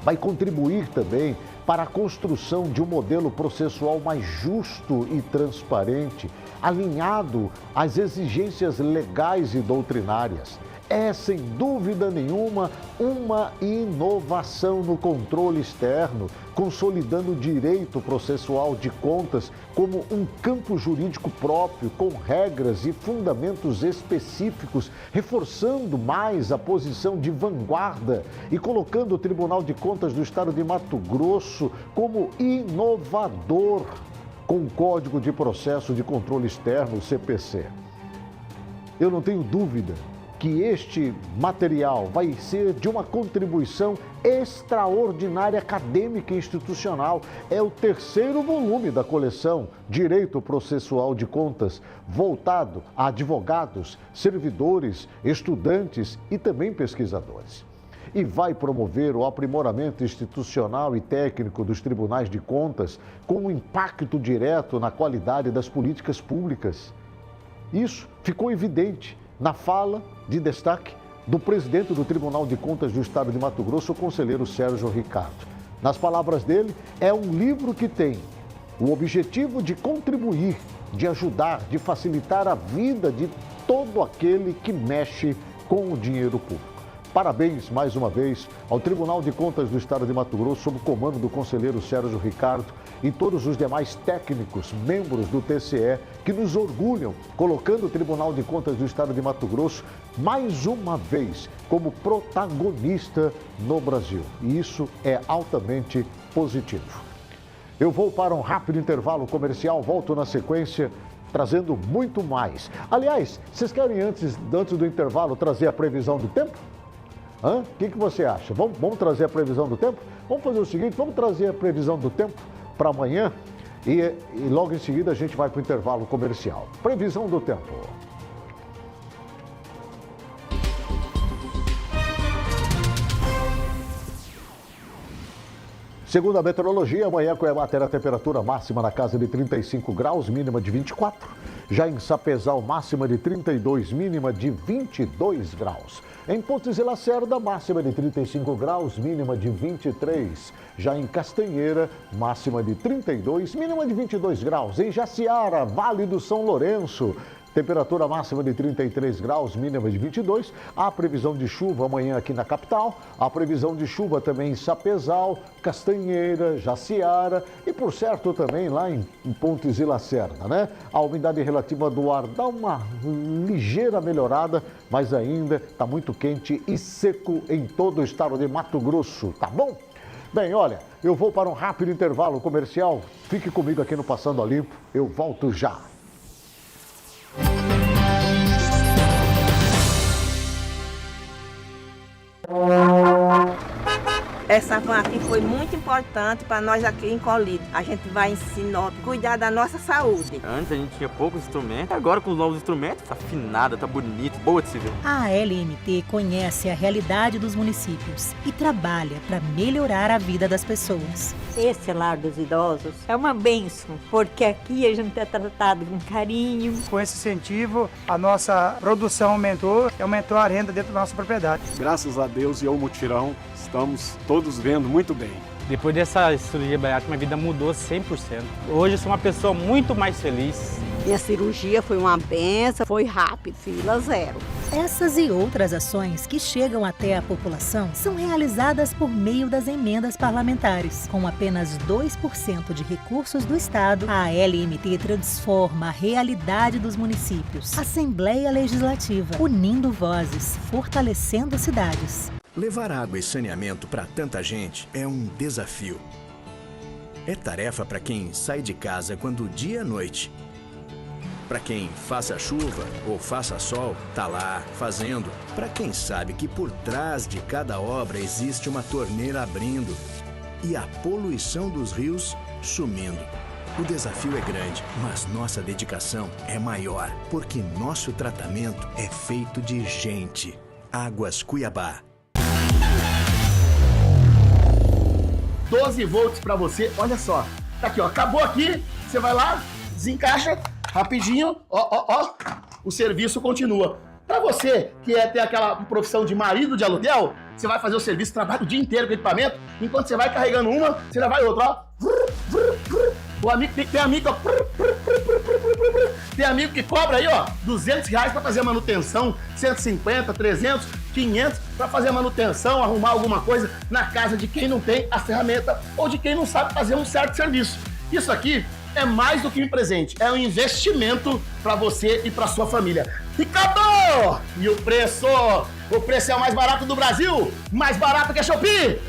Vai contribuir também para a construção de um modelo processual mais justo e transparente, alinhado às exigências legais e doutrinárias. É, sem dúvida nenhuma, uma inovação no controle externo, consolidando o direito processual de contas como um campo jurídico próprio, com regras e fundamentos específicos, reforçando mais a posição de vanguarda e colocando o Tribunal de Contas do Estado de Mato Grosso como inovador com o Código de Processo de Controle Externo, o CPC. Eu não tenho dúvida que este material vai ser de uma contribuição extraordinária acadêmica e institucional. É o terceiro volume da coleção Direito Processual de Contas, voltado a advogados, servidores, estudantes e também pesquisadores. E vai promover o aprimoramento institucional e técnico dos tribunais de contas, com um impacto direto na qualidade das políticas públicas. Isso ficou evidente na fala de destaque do presidente do Tribunal de Contas do Estado de Mato Grosso, o conselheiro Sérgio Ricardo. Nas palavras dele, é um livro que tem o objetivo de contribuir, de ajudar, de facilitar a vida de todo aquele que mexe com o dinheiro público. Parabéns, mais uma vez, ao Tribunal de Contas do Estado de Mato Grosso, sob o comando do conselheiro Sérgio Ricardo, e todos os demais técnicos, membros do TCE, que nos orgulham, colocando o Tribunal de Contas do Estado de Mato Grosso, mais uma vez, como protagonista no Brasil. E isso é altamente positivo. Eu vou para um rápido intervalo comercial, volto na sequência, trazendo muito mais. Aliás, vocês querem antes do intervalo trazer a previsão do tempo? O que você acha? Vamos trazer a previsão do tempo? Vamos fazer o seguinte, vamos trazer a previsão do tempo para amanhã e logo em seguida a gente vai para o intervalo comercial. Previsão do tempo. Segundo a meteorologia, amanhã Cuiabá terá temperatura máxima na casa de 35 graus, mínima de 24. Já em Sapezal, máxima de 32, mínima de 22 graus. Em Pontes e Lacerda, máxima de 35 graus, mínima de 23. Já em Castanheira, máxima de 32, mínima de 22 graus. Em Jaciara, Vale do São Lourenço, Temperatura máxima de 33 graus, mínima de 22. Há previsão de chuva amanhã aqui na capital. Há previsão de chuva também em Sapezal, Castanheira, Jaciara e, por certo, também lá em Pontes e Lacerda, né? A umidade relativa do ar dá uma ligeira melhorada, mas ainda está muito quente e seco em todo o estado de Mato Grosso, tá bom? Bem, olha, eu vou para um rápido intervalo comercial. Fique comigo aqui no Passando a Limpo, eu volto já. Essa van aqui foi muito importante para nós aqui em Colíder. A gente vai em Sinop cuidar da nossa saúde. Antes a gente tinha poucos instrumentos, agora com os novos instrumentos, tá afinada, tá bonito, boa de se ver. A LMT conhece a realidade dos municípios e trabalha para melhorar a vida das pessoas. Esse lar dos idosos é uma bênção, porque aqui a gente é tratado com carinho. Com esse incentivo, a nossa produção aumentou e aumentou a renda dentro da nossa propriedade. Graças a Deus e ao mutirão, estamos todos vendo muito bem. Depois dessa cirurgia bariátrica, minha vida mudou 100%. Hoje eu sou uma pessoa muito mais feliz. Minha cirurgia foi uma benção, foi rápido, fila zero. Essas e outras ações que chegam até a população são realizadas por meio das emendas parlamentares. Com apenas 2% de recursos do Estado, a LMT transforma a realidade dos municípios. Assembleia Legislativa, unindo vozes, fortalecendo cidades. Levar água e saneamento para tanta gente é um desafio. É tarefa para quem sai de casa quando o dia é noite. Para quem faça chuva ou faça sol, tá lá fazendo. Para quem sabe que por trás de cada obra existe uma torneira abrindo e a poluição dos rios sumindo. O desafio é grande, mas nossa dedicação é maior, porque nosso tratamento é feito de gente. Águas Cuiabá. 12 volts para você, olha só. Tá aqui, ó, acabou aqui, você vai lá, desencaixa rapidinho, ó, o serviço continua. Para você que ter aquela profissão de marido de aluguel, você vai fazer o serviço, trabalha o dia inteiro com o equipamento, enquanto você vai carregando uma, você já vai outra, ó. O amigo tem amigo, ó. Tem amigo que cobra aí, ó, R$200 para fazer a manutenção, 150, 300, 500 para fazer a manutenção, arrumar alguma coisa na casa de quem não tem a ferramenta ou de quem não sabe fazer um certo serviço. Isso aqui é mais do que um presente, é um investimento para você e para sua família. Ricardo! E o preço? O preço é o mais barato do Brasil? Mais barato que a Shopee?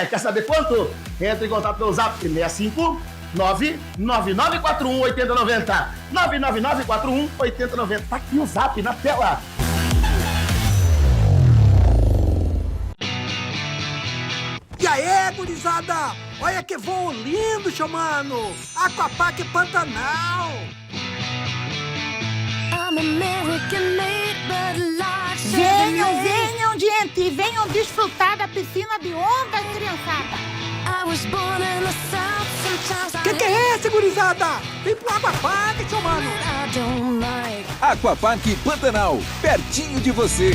Quer saber quanto? Entre em contato pelo Zap 65 99941 8090. 99941 8090. Tá aqui o Zap na tela. E aí, gurizada? Olha que voo lindo, chamando! Aquapark Pantanal! Venham, gente! Venham desfrutar da piscina de onda, criançada! Que é esse, gurizada? Vem pro Aquapark, chamando! Aquapark Pantanal, pertinho de você!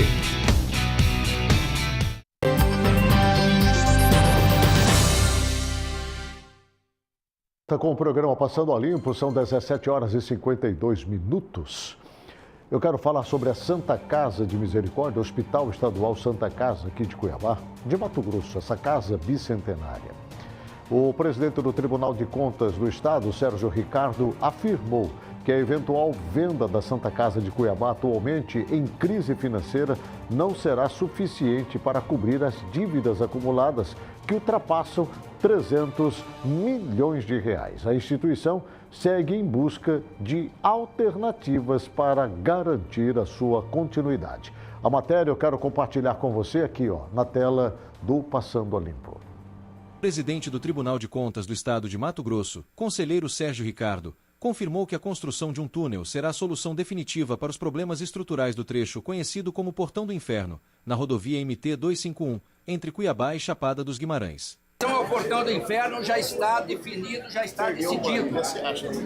Está com o programa Passando a Limpo, são 17 horas e 52 minutos. Eu quero falar sobre a Santa Casa de Misericórdia, Hospital Estadual Santa Casa, aqui de Cuiabá, de Mato Grosso, essa casa bicentenária. O presidente do Tribunal de Contas do Estado, Sérgio Ricardo, afirmou que a eventual venda da Santa Casa de Cuiabá, atualmente em crise financeira, não será suficiente para cobrir as dívidas acumuladas, que ultrapassam 300 milhões de reais. A instituição segue em busca de alternativas para garantir a sua continuidade. A matéria eu quero compartilhar com você aqui, ó, na tela do Passando a Limpo. O presidente do Tribunal de Contas do Estado de Mato Grosso, conselheiro Sérgio Ricardo, confirmou que a construção de um túnel será a solução definitiva para os problemas estruturais do trecho conhecido como Portão do Inferno, na rodovia MT-251, entre Cuiabá e Chapada dos Guimarães. Então, o Portão do Inferno já está definido, já está decidido.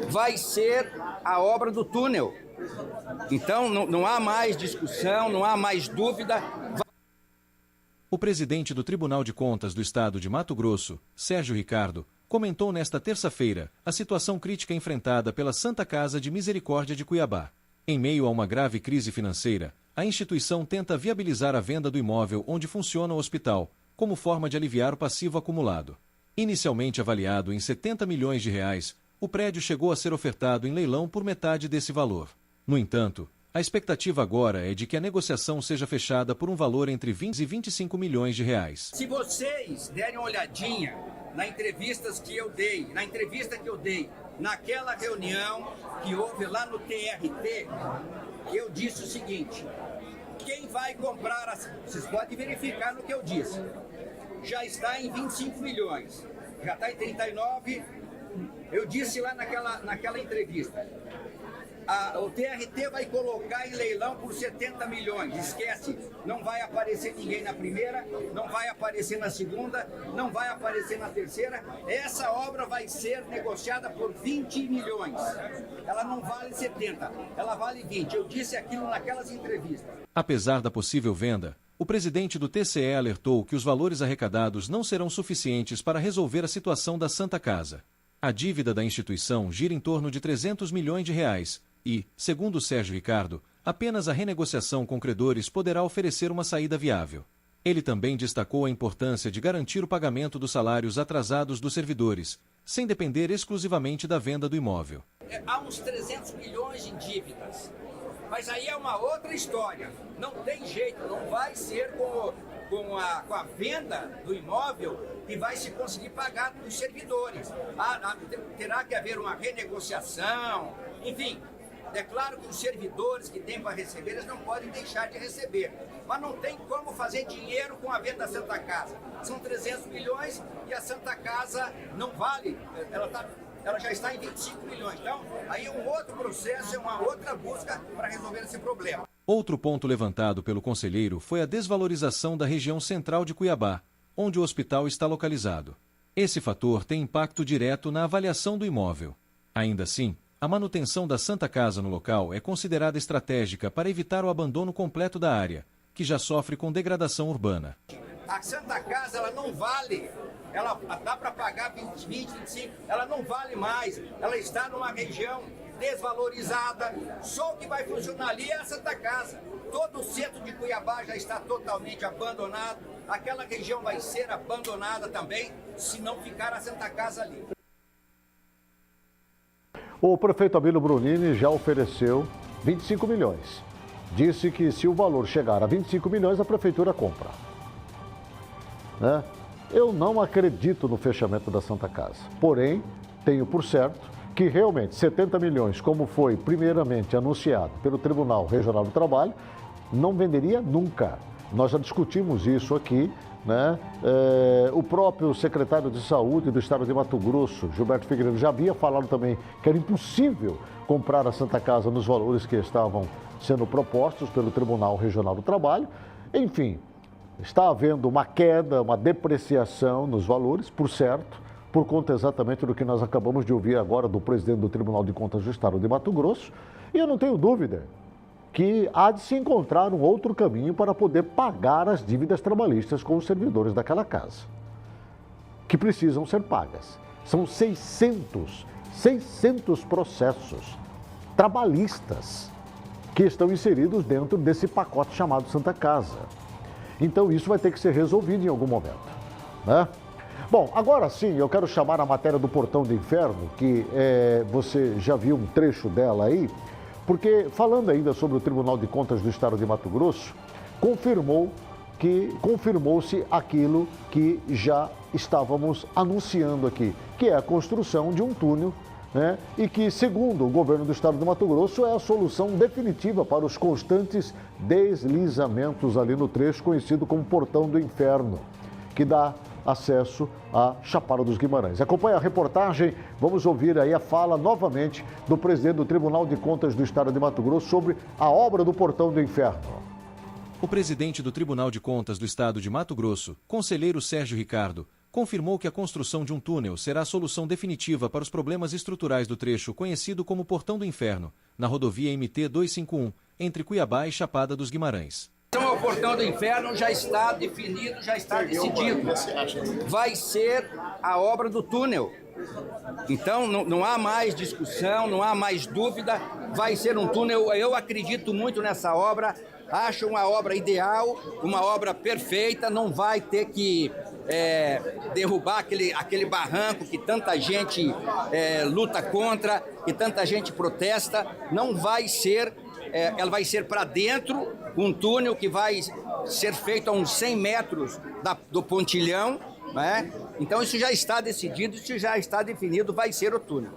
Vai ser a obra do túnel. Então, não há mais discussão, não há mais dúvida. O presidente do Tribunal de Contas do Estado de Mato Grosso, Sérgio Ricardo, comentou nesta terça-feira a situação crítica enfrentada pela Santa Casa de Misericórdia de Cuiabá. Em meio a uma grave crise financeira, a instituição tenta viabilizar a venda do imóvel onde funciona o hospital, como forma de aliviar o passivo acumulado. Inicialmente avaliado em R$70 milhões, o prédio chegou a ser ofertado em leilão por metade desse valor. No entanto, a expectativa agora é de que a negociação seja fechada por um valor entre R$20 e R$25 milhões. Se vocês derem uma olhadinha na entrevista que eu dei, naquela reunião que houve lá no TRT, eu disse o seguinte: quem vai comprar, vocês podem verificar no que eu disse, já está em 25 milhões, já está em 39, eu disse lá naquela entrevista, o TRT vai colocar em leilão por 70 milhões, esquece, não vai aparecer ninguém na primeira, não vai aparecer na segunda, não vai aparecer na terceira, essa obra vai ser negociada por 20 milhões, ela não vale 70, ela vale 20, eu disse aquilo naquelas entrevistas. Apesar da possível venda, o presidente do TCE alertou que os valores arrecadados não serão suficientes para resolver a situação da Santa Casa. A dívida da instituição gira em torno de R$300 milhões e, segundo Sérgio Ricardo, apenas a renegociação com credores poderá oferecer uma saída viável. Ele também destacou a importância de garantir o pagamento dos salários atrasados dos servidores, sem depender exclusivamente da venda do imóvel. Há uns 300 milhões em dívidas, mas aí é uma outra história. Não tem jeito, não vai ser com a venda do imóvel que vai se conseguir pagar dos servidores. Terá que haver uma renegociação, enfim. É claro que os servidores que têm para receber, eles não podem deixar de receber. Mas não tem como fazer dinheiro com a venda da Santa Casa. São 300 milhões e a Santa Casa não vale. Ela já está em 25 milhões. Então, aí é um outro processo, é uma outra busca para resolver esse problema. Outro ponto levantado pelo conselheiro foi a desvalorização da região central de Cuiabá, onde o hospital está localizado. Esse fator tem impacto direto na avaliação do imóvel. Ainda assim, a manutenção da Santa Casa no local é considerada estratégica para evitar o abandono completo da área, que já sofre com degradação urbana. A Santa Casa, ela não vale, ela dá para pagar 20, 25, ela não vale mais, ela está numa região desvalorizada, só o que vai funcionar ali é a Santa Casa. Todo o centro de Cuiabá já está totalmente abandonado, aquela região vai ser abandonada também, se não ficar a Santa Casa ali. O prefeito Abílio Brunini já ofereceu 25 milhões. Disse que se o valor chegar a 25 milhões, a prefeitura compra. Né? Eu não acredito no fechamento da Santa Casa. Porém, tenho por certo que realmente 70 milhões, como foi primeiramente anunciado pelo Tribunal Regional do Trabalho, não venderia nunca. Nós já discutimos isso aqui, né? O próprio secretário de Saúde do Estado de Mato Grosso, Gilberto Figueiredo, já havia falado também que era impossível comprar a Santa Casa nos valores que estavam sendo propostos pelo Tribunal Regional do Trabalho. Enfim, está havendo uma queda, uma depreciação nos valores, por certo, por conta exatamente do que nós acabamos de ouvir agora do presidente do Tribunal de Contas do Estado de Mato Grosso. E eu não tenho dúvida que há de se encontrar um outro caminho para poder pagar as dívidas trabalhistas com os servidores daquela casa, que precisam ser pagas. São 600 processos trabalhistas que estão inseridos dentro desse pacote chamado Santa Casa. Então isso vai ter que ser resolvido em algum momento, né? Bom, agora sim, eu quero chamar a matéria do Portão do Inferno, que você já viu um trecho dela aí, porque falando ainda sobre o Tribunal de Contas do Estado de Mato Grosso, confirmou-se aquilo que já estávamos anunciando aqui, que é a construção de um túnel, né? E que, segundo o governo do Estado de Mato Grosso, é a solução definitiva para os constantes deslizamentos ali no trecho conhecido como Portão do Inferno, que dá acesso à Chapada dos Guimarães. Acompanhe a reportagem, vamos ouvir aí a fala novamente do presidente do Tribunal de Contas do Estado de Mato Grosso sobre a obra do Portão do Inferno. O presidente do Tribunal de Contas do Estado de Mato Grosso, conselheiro Sérgio Ricardo, confirmou que a construção de um túnel será a solução definitiva para os problemas estruturais do trecho conhecido como Portão do Inferno, na rodovia MT-251, entre Cuiabá e Chapada dos Guimarães. Então, o Portão do Inferno já está definido, já está decidido. Vai ser a obra do túnel. Então, não há mais discussão, não há mais dúvida, vai ser um túnel. Eu acredito muito nessa obra, acho uma obra ideal, uma obra perfeita, não vai ter que derrubar aquele barranco que tanta gente luta contra, que tanta gente protesta. Não vai ser, ela vai ser para dentro, um túnel que vai ser feito a uns 100 metros do pontilhão, né? Então isso já está decidido, isso já está definido, vai ser o túnel.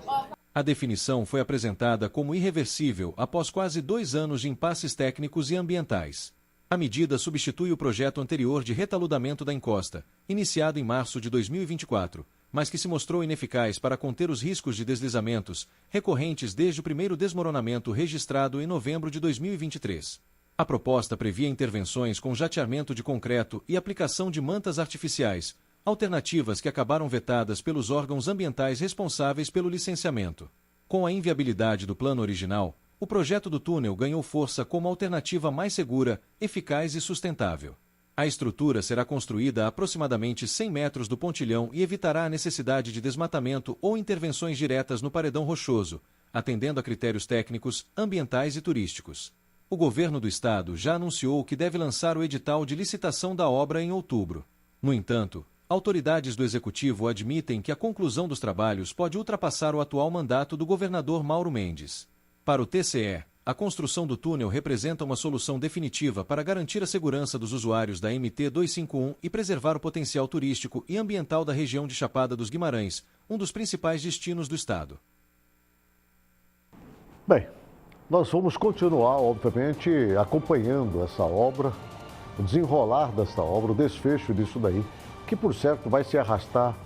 A definição foi apresentada como irreversível após quase 2 anos de impasses técnicos e ambientais. A medida substitui o projeto anterior de retaludamento da encosta, iniciado em março de 2024, mas que se mostrou ineficaz para conter os riscos de deslizamentos recorrentes desde o primeiro desmoronamento registrado em novembro de 2023. A proposta previa intervenções com jateamento de concreto e aplicação de mantas artificiais, alternativas que acabaram vetadas pelos órgãos ambientais responsáveis pelo licenciamento. Com a inviabilidade do plano original, o projeto do túnel ganhou força como alternativa mais segura, eficaz e sustentável. A estrutura será construída a aproximadamente 100 metros do pontilhão e evitará a necessidade de desmatamento ou intervenções diretas no paredão rochoso, atendendo a critérios técnicos, ambientais e turísticos. O governo do estado já anunciou que deve lançar o edital de licitação da obra em outubro. No entanto, autoridades do Executivo admitem que a conclusão dos trabalhos pode ultrapassar o atual mandato do governador Mauro Mendes. Para o TCE, a construção do túnel representa uma solução definitiva para garantir a segurança dos usuários da MT 251 e preservar o potencial turístico e ambiental da região de Chapada dos Guimarães, um dos principais destinos do estado. Bem, nós vamos continuar, obviamente, acompanhando essa obra, o desenrolar dessa obra, o desfecho disso daí, que, por certo, vai se arrastar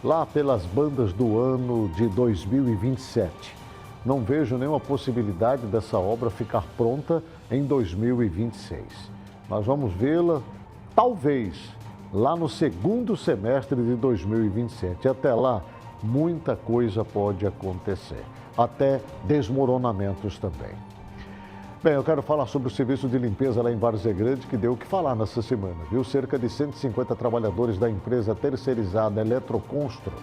lá pelas bandas do ano de 2027. Não vejo nenhuma possibilidade dessa obra ficar pronta em 2026. Nós vamos vê-la, talvez, lá no segundo semestre de 2027. Até lá, muita coisa pode acontecer, até desmoronamentos também. Bem, eu quero falar sobre o serviço de limpeza lá em Várzea Grande, que deu o que falar nessa semana, viu? Cerca de 150 trabalhadores da empresa terceirizada Eletroconstro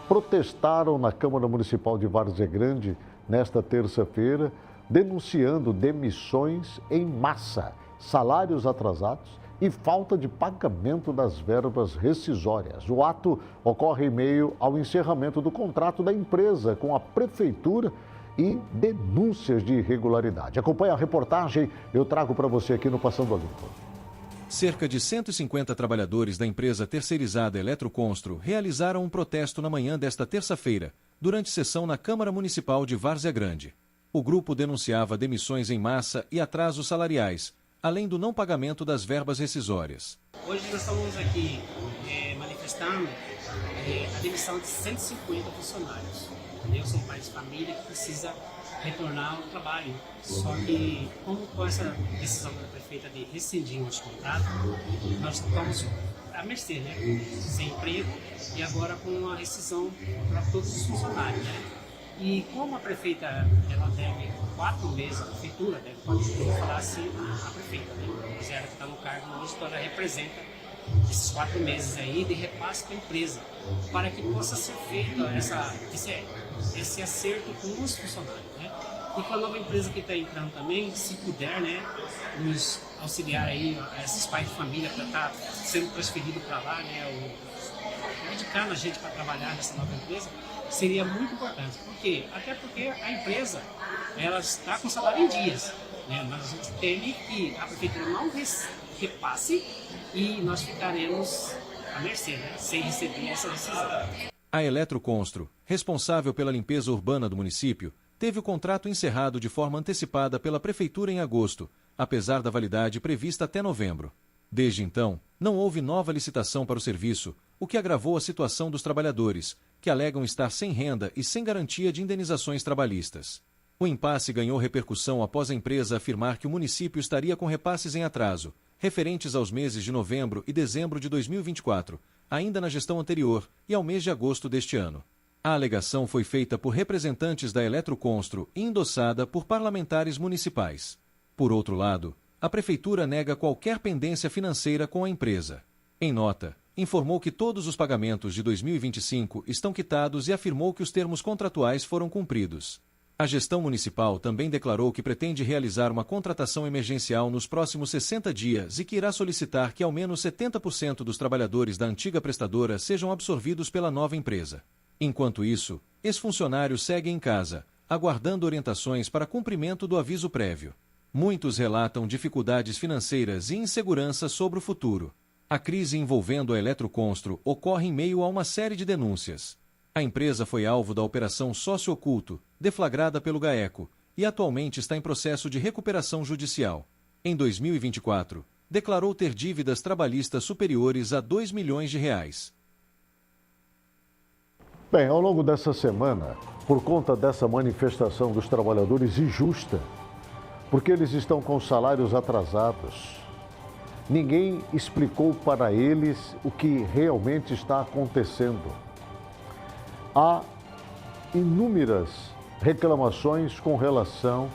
protestaram na Câmara Municipal de Várzea Grande nesta terça-feira, denunciando demissões em massa, salários atrasados e falta de pagamento das verbas rescisórias. O ato ocorre em meio ao encerramento do contrato da empresa com a prefeitura e denúncias de irregularidade. Acompanhe a reportagem, eu trago para você aqui no Passando a Limpo. Cerca de 150 trabalhadores da empresa terceirizada Eletroconstro realizaram um protesto na manhã desta terça-feira, durante sessão na Câmara Municipal de Várzea Grande. O grupo denunciava demissões em massa e atrasos salariais, além do não pagamento das verbas rescisórias. Hoje nós estamos aqui manifestando a demissão de 150 funcionários. Eu sou um pai de família que precisa retornar ao trabalho. Só que, como com essa decisão da prefeita de rescindir o nosso contrato, nós estamos à mercê, né? Sem emprego e agora com uma rescisão para todos os funcionários, né? E como a prefeita, ela deve 4 meses, a prefeitura deve 4 meses, vou falar assim, a prefeita, né? Mas ela que está no cargo hoje, então ela representa esses 4 meses aí de repasse para a empresa, para que possa ser feito esse acerto com os funcionários, né? E com a nova empresa que está entrando também, se puder, né, nos auxiliar aí, esses pais de família para estar sendo transferido para lá, né, indicando a gente para trabalhar nessa nova empresa, seria muito importante. Por quê? Até porque a empresa, ela está com salário em dias, né, mas a gente teme que a prefeitura não repasse e nós ficaremos à mercê, né, sem receber essa decisão. A Eletroconstro, responsável pela limpeza urbana do município, teve o contrato encerrado de forma antecipada pela Prefeitura em agosto, apesar da validade prevista até novembro. Desde então, não houve nova licitação para o serviço, o que agravou a situação dos trabalhadores, que alegam estar sem renda e sem garantia de indenizações trabalhistas. O impasse ganhou repercussão após a empresa afirmar que o município estaria com repasses em atraso, referentes aos meses de novembro e dezembro de 2024, ainda na gestão anterior e ao mês de agosto deste ano. A alegação foi feita por representantes da Eletroconstro e endossada por parlamentares municipais. Por outro lado, a Prefeitura nega qualquer pendência financeira com a empresa. Em nota, informou que todos os pagamentos de 2025 estão quitados e afirmou que os termos contratuais foram cumpridos. A gestão municipal também declarou que pretende realizar uma contratação emergencial nos próximos 60 dias e que irá solicitar que ao menos 70% dos trabalhadores da antiga prestadora sejam absorvidos pela nova empresa. Enquanto isso, ex-funcionários seguem em casa, aguardando orientações para cumprimento do aviso prévio. Muitos relatam dificuldades financeiras e insegurança sobre o futuro. A crise envolvendo a Eletroconstro ocorre em meio a uma série de denúncias. A empresa foi alvo da Operação Sócio Oculto, deflagrada pelo GAECO, e atualmente está em processo de recuperação judicial. Em 2024, declarou ter dívidas trabalhistas superiores a R$2 milhões. Bem, ao longo dessa semana, por conta dessa manifestação dos trabalhadores injusta, porque eles estão com salários atrasados, ninguém explicou para eles o que realmente está acontecendo. Há inúmeras reclamações com relação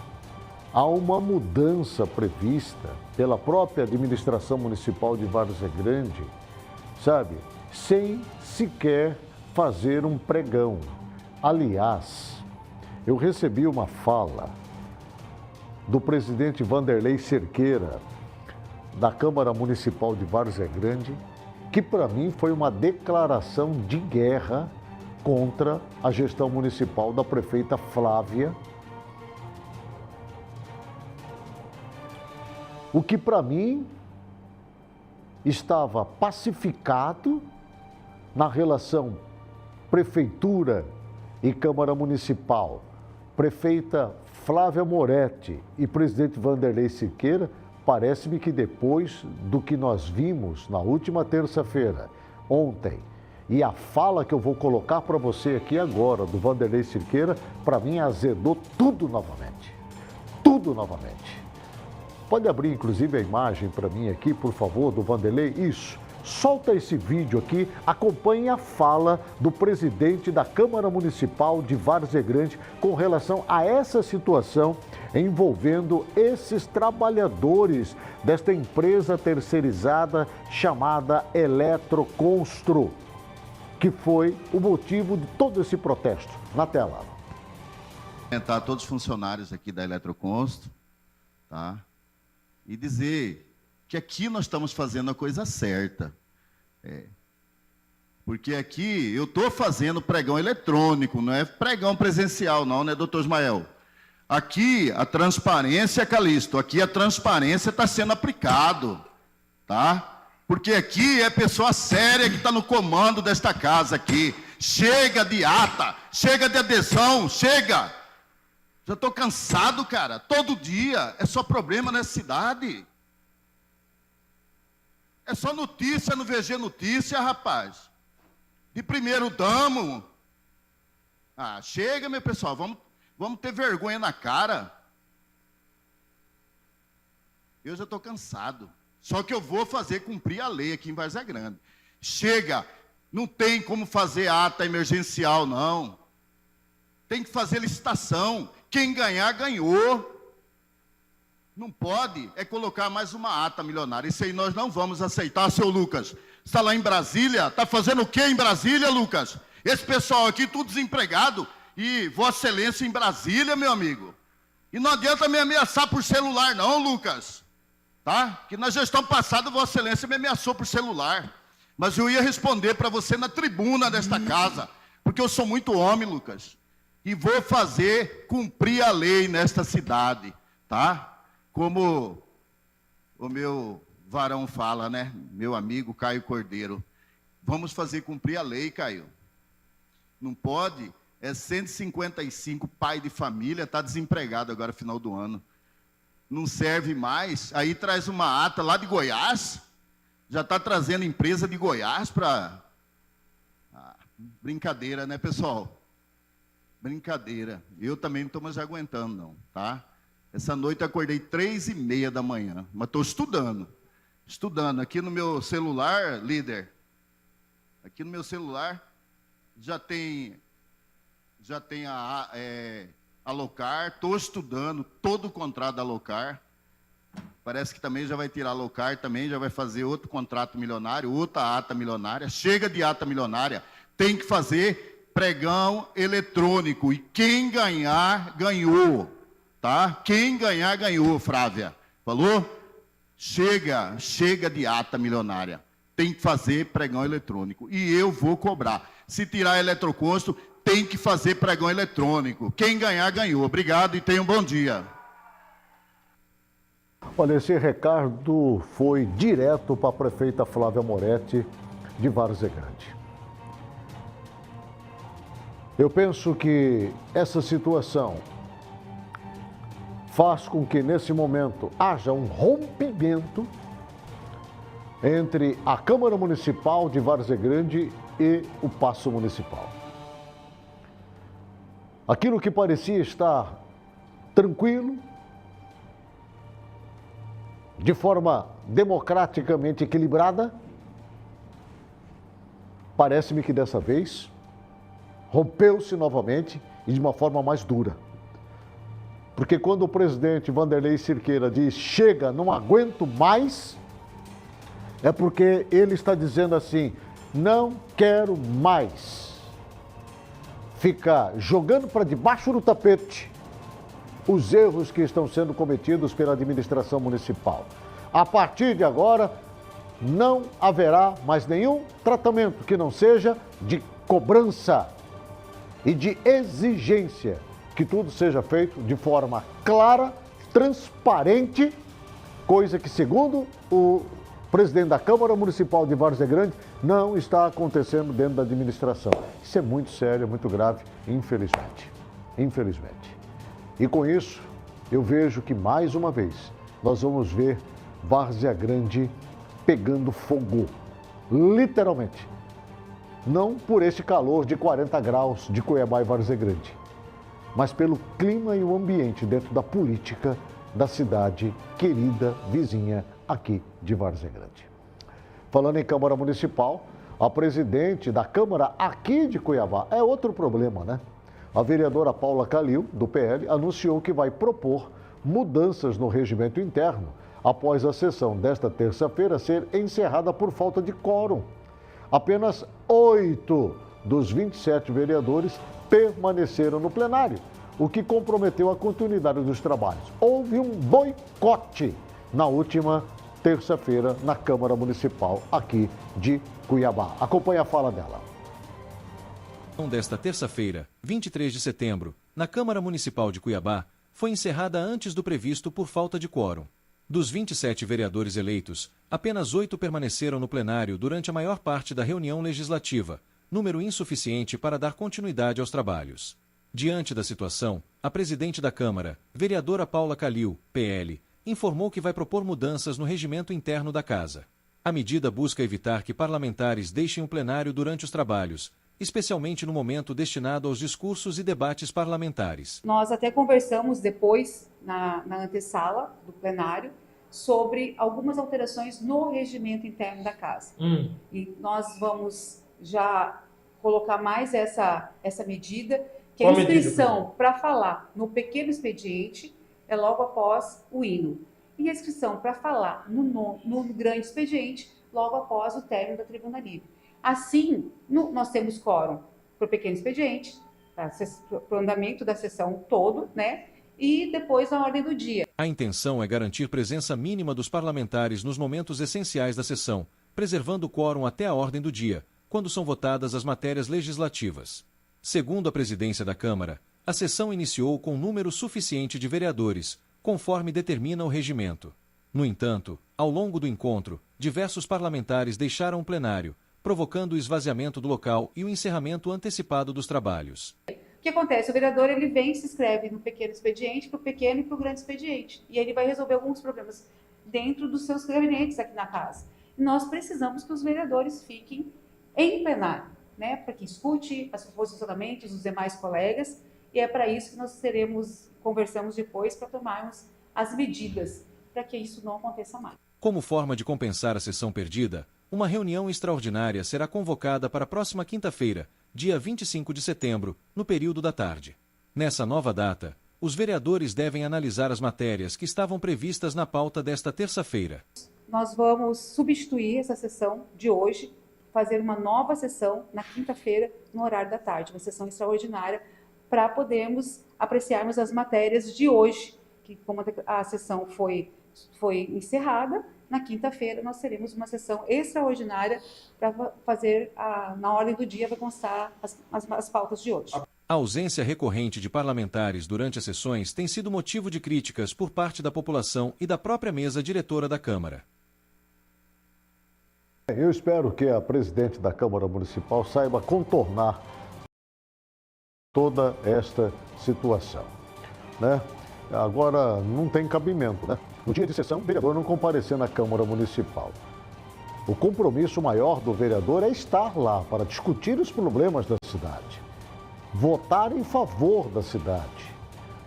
a uma mudança prevista pela própria administração municipal de Várzea Grande, sabe, sem sequer fazer um pregão. Aliás, eu recebi uma fala do presidente Vanderlei Cerqueira, da Câmara Municipal de Várzea Grande, que para mim foi uma declaração de guerra contra a gestão municipal da prefeita Flávia, o que para mim estava pacificado na relação prefeitura e Câmara Municipal, prefeita Flávia Moretti e presidente Vanderlei Cerqueira. Parece-me que depois do que nós vimos na última terça-feira, ontem, e a fala que eu vou colocar para você aqui agora, do Vanderlei Cerqueira, para mim azedou tudo novamente. Tudo novamente. Pode abrir, inclusive, a imagem para mim aqui, por favor, do Vanderlei? Isso. Solta esse vídeo aqui, acompanhe a fala do presidente da Câmara Municipal de Várzea Grande com relação a essa situação envolvendo esses trabalhadores desta empresa terceirizada chamada Eletroconstro, que foi o motivo de todo esse protesto. Na tela. Cumprimentar todos os funcionários aqui da Eletroconstro, tá? E dizer que aqui nós estamos fazendo a coisa certa. Porque aqui eu estou fazendo pregão eletrônico, não é pregão presencial não, né, doutor Ismael? Aqui a transparência, Calixto, aqui a transparência está sendo aplicado, tá? Porque aqui é pessoa séria que está no comando desta casa aqui. Chega de ata, chega de adesão, chega! Já estou cansado, cara. Todo dia é só problema nessa cidade. É só notícia no VG Notícia, rapaz. De primeiro damo. Ah, chega, meu pessoal, vamos ter vergonha na cara. Eu já estou cansado. Só que eu vou fazer cumprir a lei aqui em Várzea Grande. Chega, não tem como fazer ata emergencial, não. Tem que fazer licitação. Quem ganhar, ganhou. Não pode colocar mais uma ata milionária. Isso aí nós não vamos aceitar, seu Lucas. Está lá em Brasília, está fazendo o quê em Brasília, Lucas? Esse pessoal aqui, tudo desempregado, e Vossa Excelência em Brasília, meu amigo. E não adianta me ameaçar por celular, não, Lucas. Tá? Que na gestão passada, Vossa Excelência me ameaçou por celular. Mas eu ia responder para você na tribuna desta casa, porque eu sou muito homem, Lucas. E vou fazer cumprir a lei nesta cidade, tá? Como o meu varão fala, né? Meu amigo Caio Cordeiro. Vamos fazer cumprir a lei, Caio. Não pode, 155 pai de família, está desempregado agora final do ano. Não serve mais, aí traz uma ata lá de Goiás, já está trazendo empresa de Goiás para... brincadeira, né, pessoal? Brincadeira. Eu também não estou mais aguentando, não, tá? Essa noite eu acordei 3h30 da manhã, mas estou estudando. Estudando. Aqui no meu celular, líder, aqui no meu celular já tem a Alocar, estou estudando todo o contrato da Alocar parece que também já vai tirar Locar, também já vai fazer outro contrato milionário, outra ata milionária. Chega de ata milionária, tem que fazer pregão eletrônico. E quem ganhar, ganhou. Tá? Quem ganhar, ganhou, Frávia. Falou? Chega de ata milionária. Tem que fazer pregão eletrônico. E eu vou cobrar. Se tirar eletroconsto, tem que fazer pregão eletrônico. Quem ganhar, ganhou. Obrigado e tenha um bom dia. Olha, esse recado foi direto para a prefeita Flávia Moretti, de Várzea Grande. Eu penso que essa situação faz com que, nesse momento, haja um rompimento entre a Câmara Municipal de Várzea Grande e o Paço Municipal. Aquilo que parecia estar tranquilo, de forma democraticamente equilibrada, parece-me que dessa vez rompeu-se novamente e de uma forma mais dura. Porque quando o presidente Vanderlei Cirqueira diz chega, não aguento mais, é porque ele está dizendo assim, não quero mais ficar jogando para debaixo do tapete os erros que estão sendo cometidos pela administração municipal. A partir de agora, não haverá mais nenhum tratamento que não seja de cobrança e de exigência, que tudo seja feito de forma clara, transparente, coisa que, segundo o presidente da Câmara Municipal de Várzea Grande, não está acontecendo dentro da administração. Isso é muito sério, muito grave, infelizmente. Infelizmente. E com isso, eu vejo que, mais uma vez, nós vamos ver Várzea Grande pegando fogo, literalmente. Não por esse calor de 40 graus de Cuiabá e Várzea Grande, mas pelo clima e o ambiente dentro da política da cidade querida, vizinha aqui de Várzea Grande. Falando em Câmara Municipal, a presidente da Câmara aqui de Cuiabá é outro problema, né? A vereadora Paula Calil, do PL, anunciou que vai propor mudanças no regimento interno após a sessão desta terça-feira ser encerrada por falta de quórum. Apenas 8 dos 27 vereadores permaneceram no plenário, o que comprometeu a continuidade dos trabalhos. Houve um boicote na última terça-feira na Câmara Municipal aqui de Cuiabá. Acompanhe a fala dela. Desta terça-feira, 23 de setembro, na Câmara Municipal de Cuiabá, foi encerrada antes do previsto por falta de quórum. Dos 27 vereadores eleitos, apenas 8 permaneceram no plenário durante a maior parte da reunião legislativa, número insuficiente para dar continuidade aos trabalhos. Diante da situação, a presidente da Câmara, vereadora Paula Calil, PL, informou que vai propor mudanças no regimento interno da Casa. A medida busca evitar que parlamentares deixem o plenário durante os trabalhos, especialmente no momento destinado aos discursos e debates parlamentares. Nós até conversamos depois, na antessala do plenário, sobre algumas alterações no regimento interno da Casa. E nós vamos já colocar mais essa medida, que a inscrição para falar no pequeno expediente é logo após o hino. E a inscrição para falar no grande expediente logo após o término da tribuna livre. Assim, nós temos quórum para o pequeno expediente, para o andamento da sessão todo, né? E depois a ordem do dia. A intenção é garantir presença mínima dos parlamentares nos momentos essenciais da sessão, preservando o quórum até a ordem do dia, quando são votadas as matérias legislativas. Segundo a presidência da Câmara, a sessão iniciou com número suficiente de vereadores, conforme determina o regimento. No entanto, ao longo do encontro, diversos parlamentares deixaram o plenário, provocando o esvaziamento do local e o encerramento antecipado dos trabalhos. O que acontece? O vereador ele vem e se inscreve no pequeno expediente, para o pequeno e para o grande expediente. E ele vai resolver alguns problemas dentro dos seus gabinetes aqui na casa. E nós precisamos que os vereadores fiquem em plenário, né? Para que escute os posicionamentos dos demais colegas. E é para isso que nós conversamos depois para tomarmos as medidas para que isso não aconteça mais. Como forma de compensar a sessão perdida, uma reunião extraordinária será convocada para a próxima quinta-feira, dia 25 de setembro, no período da tarde. Nessa nova data, Os vereadores devem analisar as matérias que estavam previstas na pauta desta terça-feira. Nós vamos substituir essa sessão de hoje, fazer uma nova sessão na quinta-feira, no horário da tarde, uma sessão extraordinária, para podermos apreciarmos as matérias de hoje, que como a sessão foi encerrada, na quinta-feira nós teremos uma sessão extraordinária para fazer, na ordem do dia, vai constar as pautas de hoje. A ausência recorrente de parlamentares durante as sessões tem sido motivo de críticas por parte da população e da própria mesa diretora da Câmara. Eu espero que a presidente da Câmara Municipal saiba contornar toda esta situação, né? Agora, não tem cabimento, né? No dia de sessão, o vereador não comparecer na Câmara Municipal. O compromisso maior do vereador é estar lá para discutir os problemas da cidade, votar em favor da cidade,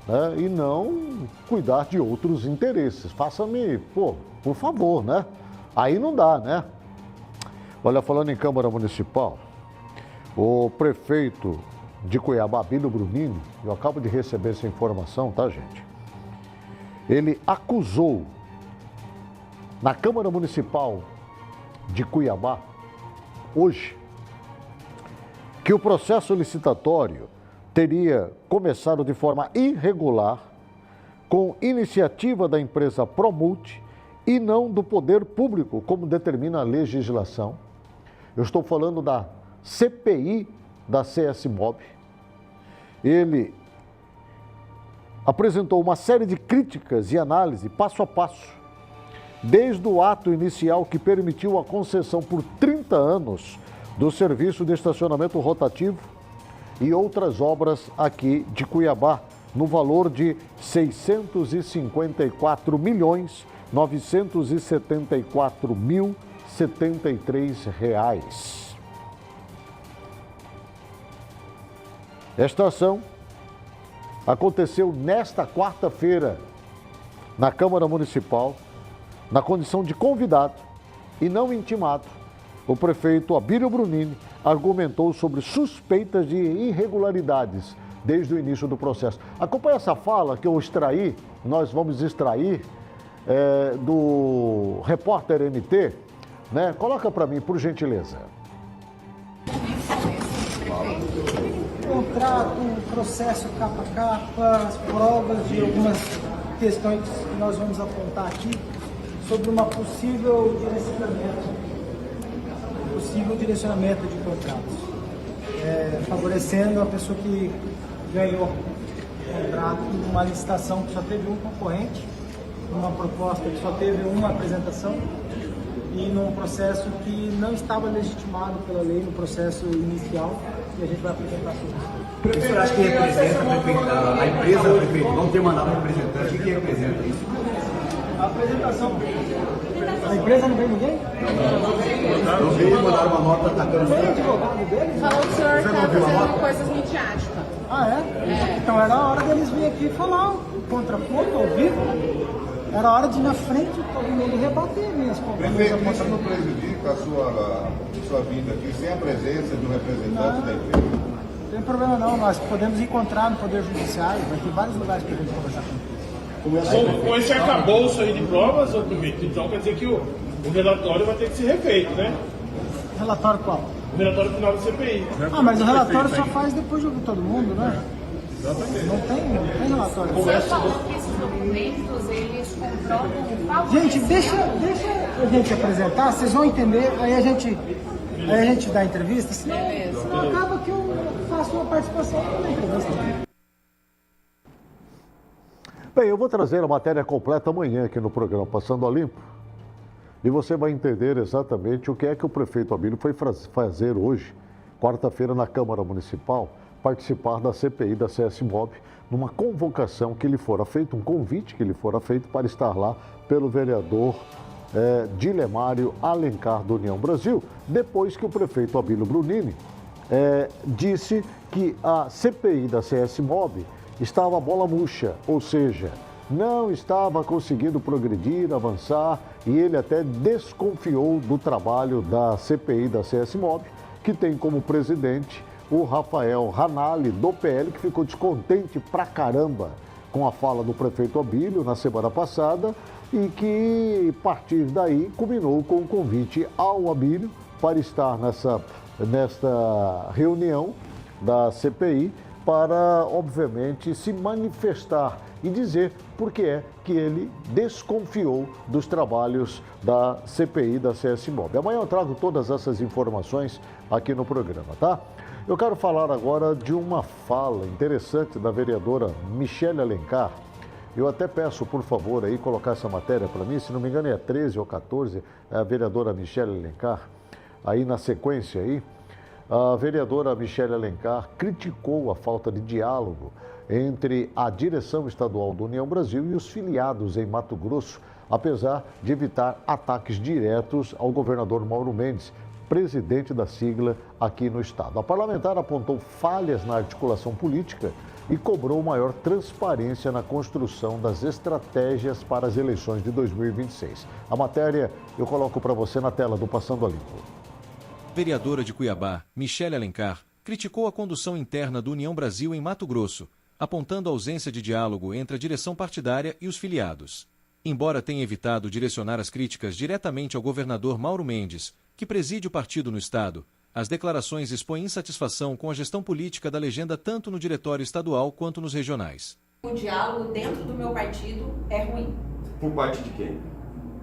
né? E não cuidar de outros interesses. Faça-me, por favor, né? Aí não dá, né? Olha, falando em Câmara Municipal, o prefeito de Cuiabá, Abílio Brunini, eu acabo de receber essa informação, tá, gente? Ele acusou na Câmara Municipal de Cuiabá, hoje, que o processo licitatório teria começado de forma irregular, com iniciativa da empresa Promult e não do poder público, como determina a legislação. Eu estou falando da CPI da CS-MOB. Ele apresentou uma série de críticas e análise passo a passo, desde o ato inicial que permitiu a concessão por 30 anos do serviço de estacionamento rotativo e outras obras aqui de Cuiabá, no valor de R$ 654.974.073. Esta ação aconteceu nesta quarta-feira na Câmara Municipal, na condição de convidado e não intimado. O prefeito Abílio Brunini argumentou sobre suspeitas de irregularidades desde o início do processo. Acompanhe essa fala que eu extraí, nós vamos extrair do repórter MT, né? Coloca para mim, por gentileza. Contrato, processo capa a capa, as provas de algumas questões que nós vamos apontar aqui sobre uma possível direcionamento de contratos, favorecendo a pessoa que ganhou o contrato numa licitação que só teve um concorrente, numa proposta que só teve uma apresentação e num processo que não estava legitimado pela lei no processo inicial, e a gente vai apresentar sobre isso. O senhor acha que representa a empresa, prefeito? Não ter mandado um representante, o que representa isso? A apresentação. A empresa não veio ninguém? Não veio, mandaram uma nota atacando. Veio o advogado deles? Falou que o senhor está fazendo coisas midiáticas. Ah, é? Então era a hora deles virem aqui falar contra ponto, ao vivo. Era hora de ir na frente todo mundo rebater minhas conversas. Prefeito, isso não prejudica a sua vinda aqui sem a presença de um representante da empresa? Não tem problema não, nós podemos encontrar no Poder Judiciário, vai ter vários lugares para a gente conversar com eles. Com esse arcabouço aí de provas, prefeito, então quer dizer que o relatório vai ter que ser refeito, né? Relatório qual? O relatório final da CPI. Ah, mas o relatório só faz depois de ouvir todo mundo, né? Exatamente. Não tem relatório. O senhor falou que esses documentos, eles comprovam o favor. Gente, deixa a gente apresentar, vocês vão entender, aí a gente dá a entrevista, senão acaba que eu faço uma participação na entrevista. Bem, eu vou trazer a matéria completa amanhã aqui no programa Passando a Limpo. E você vai entender exatamente o que é que o prefeito Abílio foi fazer hoje, quarta-feira, na Câmara Municipal, participar da CPI da CS-MOB, numa convocação que lhe fora feito, um convite que lhe fora feito para estar lá pelo vereador Dilemário Alencar do União Brasil, depois que o prefeito Abílio Brunini disse que a CPI da CS-MOB estava bola murcha, ou seja, não estava conseguindo progredir, avançar, e ele até desconfiou do trabalho da CPI da CS-MOB, que tem como presidente o Rafael Ranalli, do PL, que ficou descontente pra caramba com a fala do prefeito Abílio na semana passada e que, a partir daí, culminou com o convite ao Abílio para estar nesta reunião da CPI para, obviamente, se manifestar e dizer por que é que ele desconfiou dos trabalhos da CPI da CS Imóvel. Amanhã eu trago todas essas informações aqui no programa, tá? Eu quero falar agora de uma fala interessante da vereadora Michele Alencar. Eu até peço, por favor, aí colocar essa matéria para mim, se não me engano é 13 ou 14, é a vereadora Michele Alencar. Aí na sequência aí, a vereadora Michele Alencar criticou a falta de diálogo entre a direção estadual do União Brasil e os filiados em Mato Grosso, apesar de evitar ataques diretos ao governador Mauro Mendes, presidente da sigla aqui no estado. A parlamentar apontou falhas na articulação política e cobrou maior transparência na construção das estratégias para as eleições de 2026. A matéria eu coloco para você na tela do Passando a Limpo. Vereadora de Cuiabá, Michele Alencar, criticou a condução interna do União Brasil em Mato Grosso, apontando a ausência de diálogo entre a direção partidária e os filiados. Embora tenha evitado direcionar as críticas diretamente ao governador Mauro Mendes, que preside o partido no estado, as declarações expõem insatisfação com a gestão política da legenda tanto no diretório estadual quanto nos regionais. O diálogo dentro do meu partido é ruim. Por parte de quem?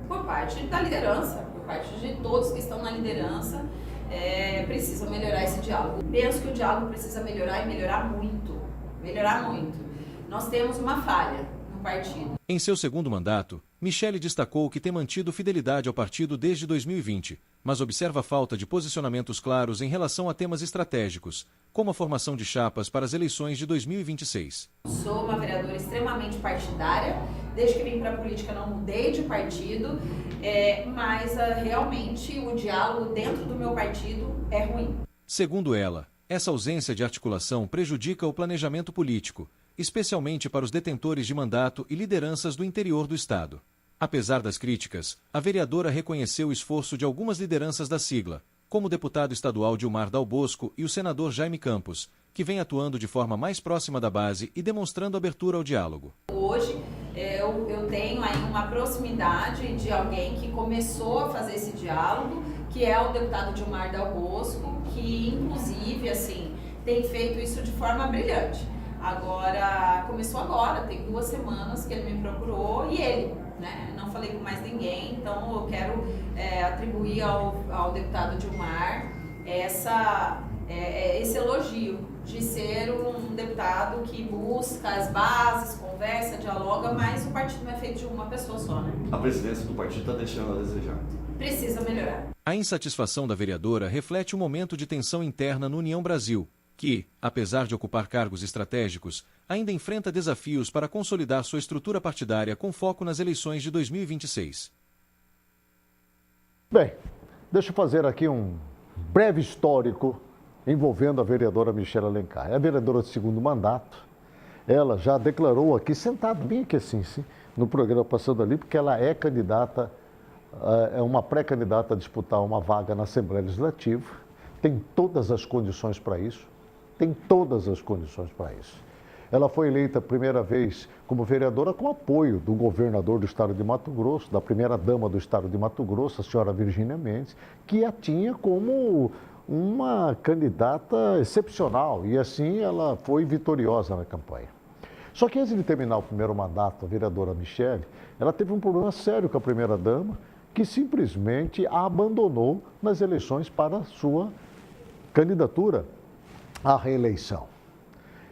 Por parte da liderança, por parte de todos que estão na liderança, precisam melhorar esse diálogo. Penso que o diálogo precisa melhorar e melhorar muito. Nós temos uma falha no partido. Em seu segundo mandato, Michele destacou que tem mantido fidelidade ao partido desde 2020, mas observa a falta de posicionamentos claros em relação a temas estratégicos, como a formação de chapas para as eleições de 2026. Sou uma vereadora extremamente partidária, desde que vim para a política não mudei de partido, mas realmente o diálogo dentro do meu partido é ruim. Segundo ela, essa ausência de articulação prejudica o planejamento político, especialmente para os detentores de mandato e lideranças do interior do estado. Apesar das críticas, a vereadora reconheceu o esforço de algumas lideranças da sigla, como o deputado estadual Dilmar Dal Bosco e o senador Jaime Campos, que vem atuando de forma mais próxima da base e demonstrando abertura ao diálogo. Hoje eu tenho aí uma proximidade de alguém que começou a fazer esse diálogo, que é o deputado Dilmar Dal Bosco, que inclusive assim, tem feito isso de forma brilhante. Começou agora, tem 2 semanas que ele me procurou e ele, não falei com mais ninguém, então eu quero atribuir ao deputado Dilmar esse elogio de ser um deputado que busca as bases, conversa, dialoga, mas o partido não é feito de uma pessoa só, né? A presidência do partido está deixando a desejar. Precisa melhorar. A insatisfação da vereadora reflete um momento de tensão interna no União Brasil, que, apesar de ocupar cargos estratégicos, ainda enfrenta desafios para consolidar sua estrutura partidária com foco nas eleições de 2026. Bem, deixa eu fazer aqui um breve histórico envolvendo a vereadora Michele Alencar. É a vereadora de segundo mandato. Ela já declarou aqui, sentado bem aqui assim, no programa Passando ali, porque ela é candidata, é uma pré-candidata a disputar uma vaga na Assembleia Legislativa. Tem todas as condições para isso. Ela foi eleita a primeira vez como vereadora com apoio do governador do estado de Mato Grosso, da primeira-dama do estado de Mato Grosso, a senhora Virgínia Mendes, que a tinha como uma candidata excepcional e assim ela foi vitoriosa na campanha. Só que antes de terminar o primeiro mandato, a vereadora Michele, ela teve um problema sério com a primeira-dama, que simplesmente a abandonou nas eleições para a sua candidatura à reeleição.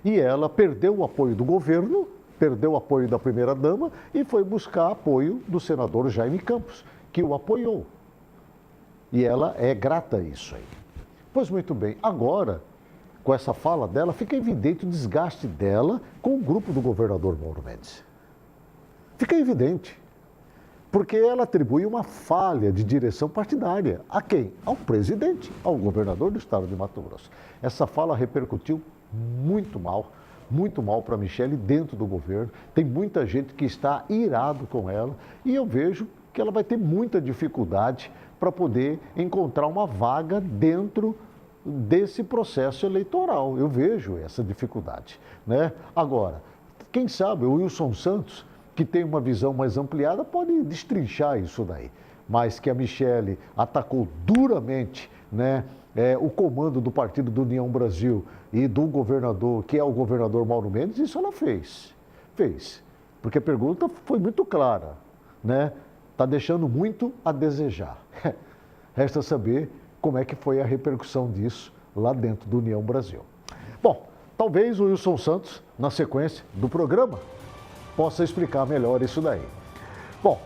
E ela perdeu o apoio do governo, perdeu o apoio da primeira-dama e foi buscar apoio do senador Jaime Campos, que o apoiou. E ela é grata a isso aí. Pois muito bem, agora, com essa fala dela, fica evidente o desgaste dela com o grupo do governador Mauro Mendes. Fica evidente. Porque ela atribui uma falha de direção partidária. A quem? Ao presidente, ao governador do estado de Mato Grosso. Essa fala repercutiu muito mal para a Michele dentro do governo. Tem muita gente que está irado com ela e eu vejo que ela vai ter muita dificuldade para poder encontrar uma vaga dentro desse processo eleitoral. Eu vejo essa dificuldade, né? Agora, quem sabe o Wilson Santos, que tem uma visão mais ampliada, pode destrinchar isso daí. Mas que a Michele atacou duramente, né, o comando do Partido do União Brasil e do governador, que é o governador Mauro Mendes, isso ela fez. Fez. Porque a pergunta foi muito clara, né? Está deixando muito a desejar. Resta saber como é que foi a repercussão disso lá dentro do União Brasil. Bom, talvez o Wilson Santos, na sequência do programa, possa explicar melhor isso daí. Bom,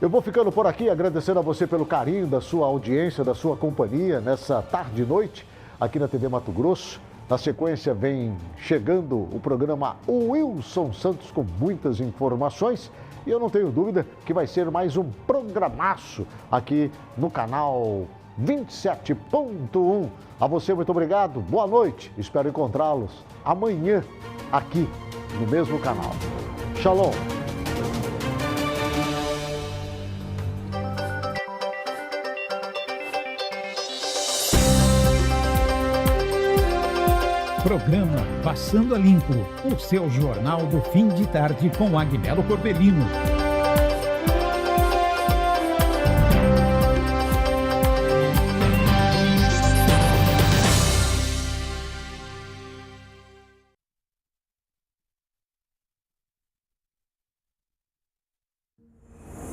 eu vou ficando por aqui, agradecendo a você pelo carinho da sua audiência, da sua companhia nessa tarde e noite aqui na TV Mato Grosso. Na sequência vem chegando o programa Wilson Santos com muitas informações e eu não tenho dúvida que vai ser mais um programaço aqui no canal 27.1. A você, muito obrigado, boa noite, espero encontrá-los amanhã aqui no mesmo canal. Shalom! Programa Passando a Limpo, o seu jornal do fim de tarde com Agnello Corbellino.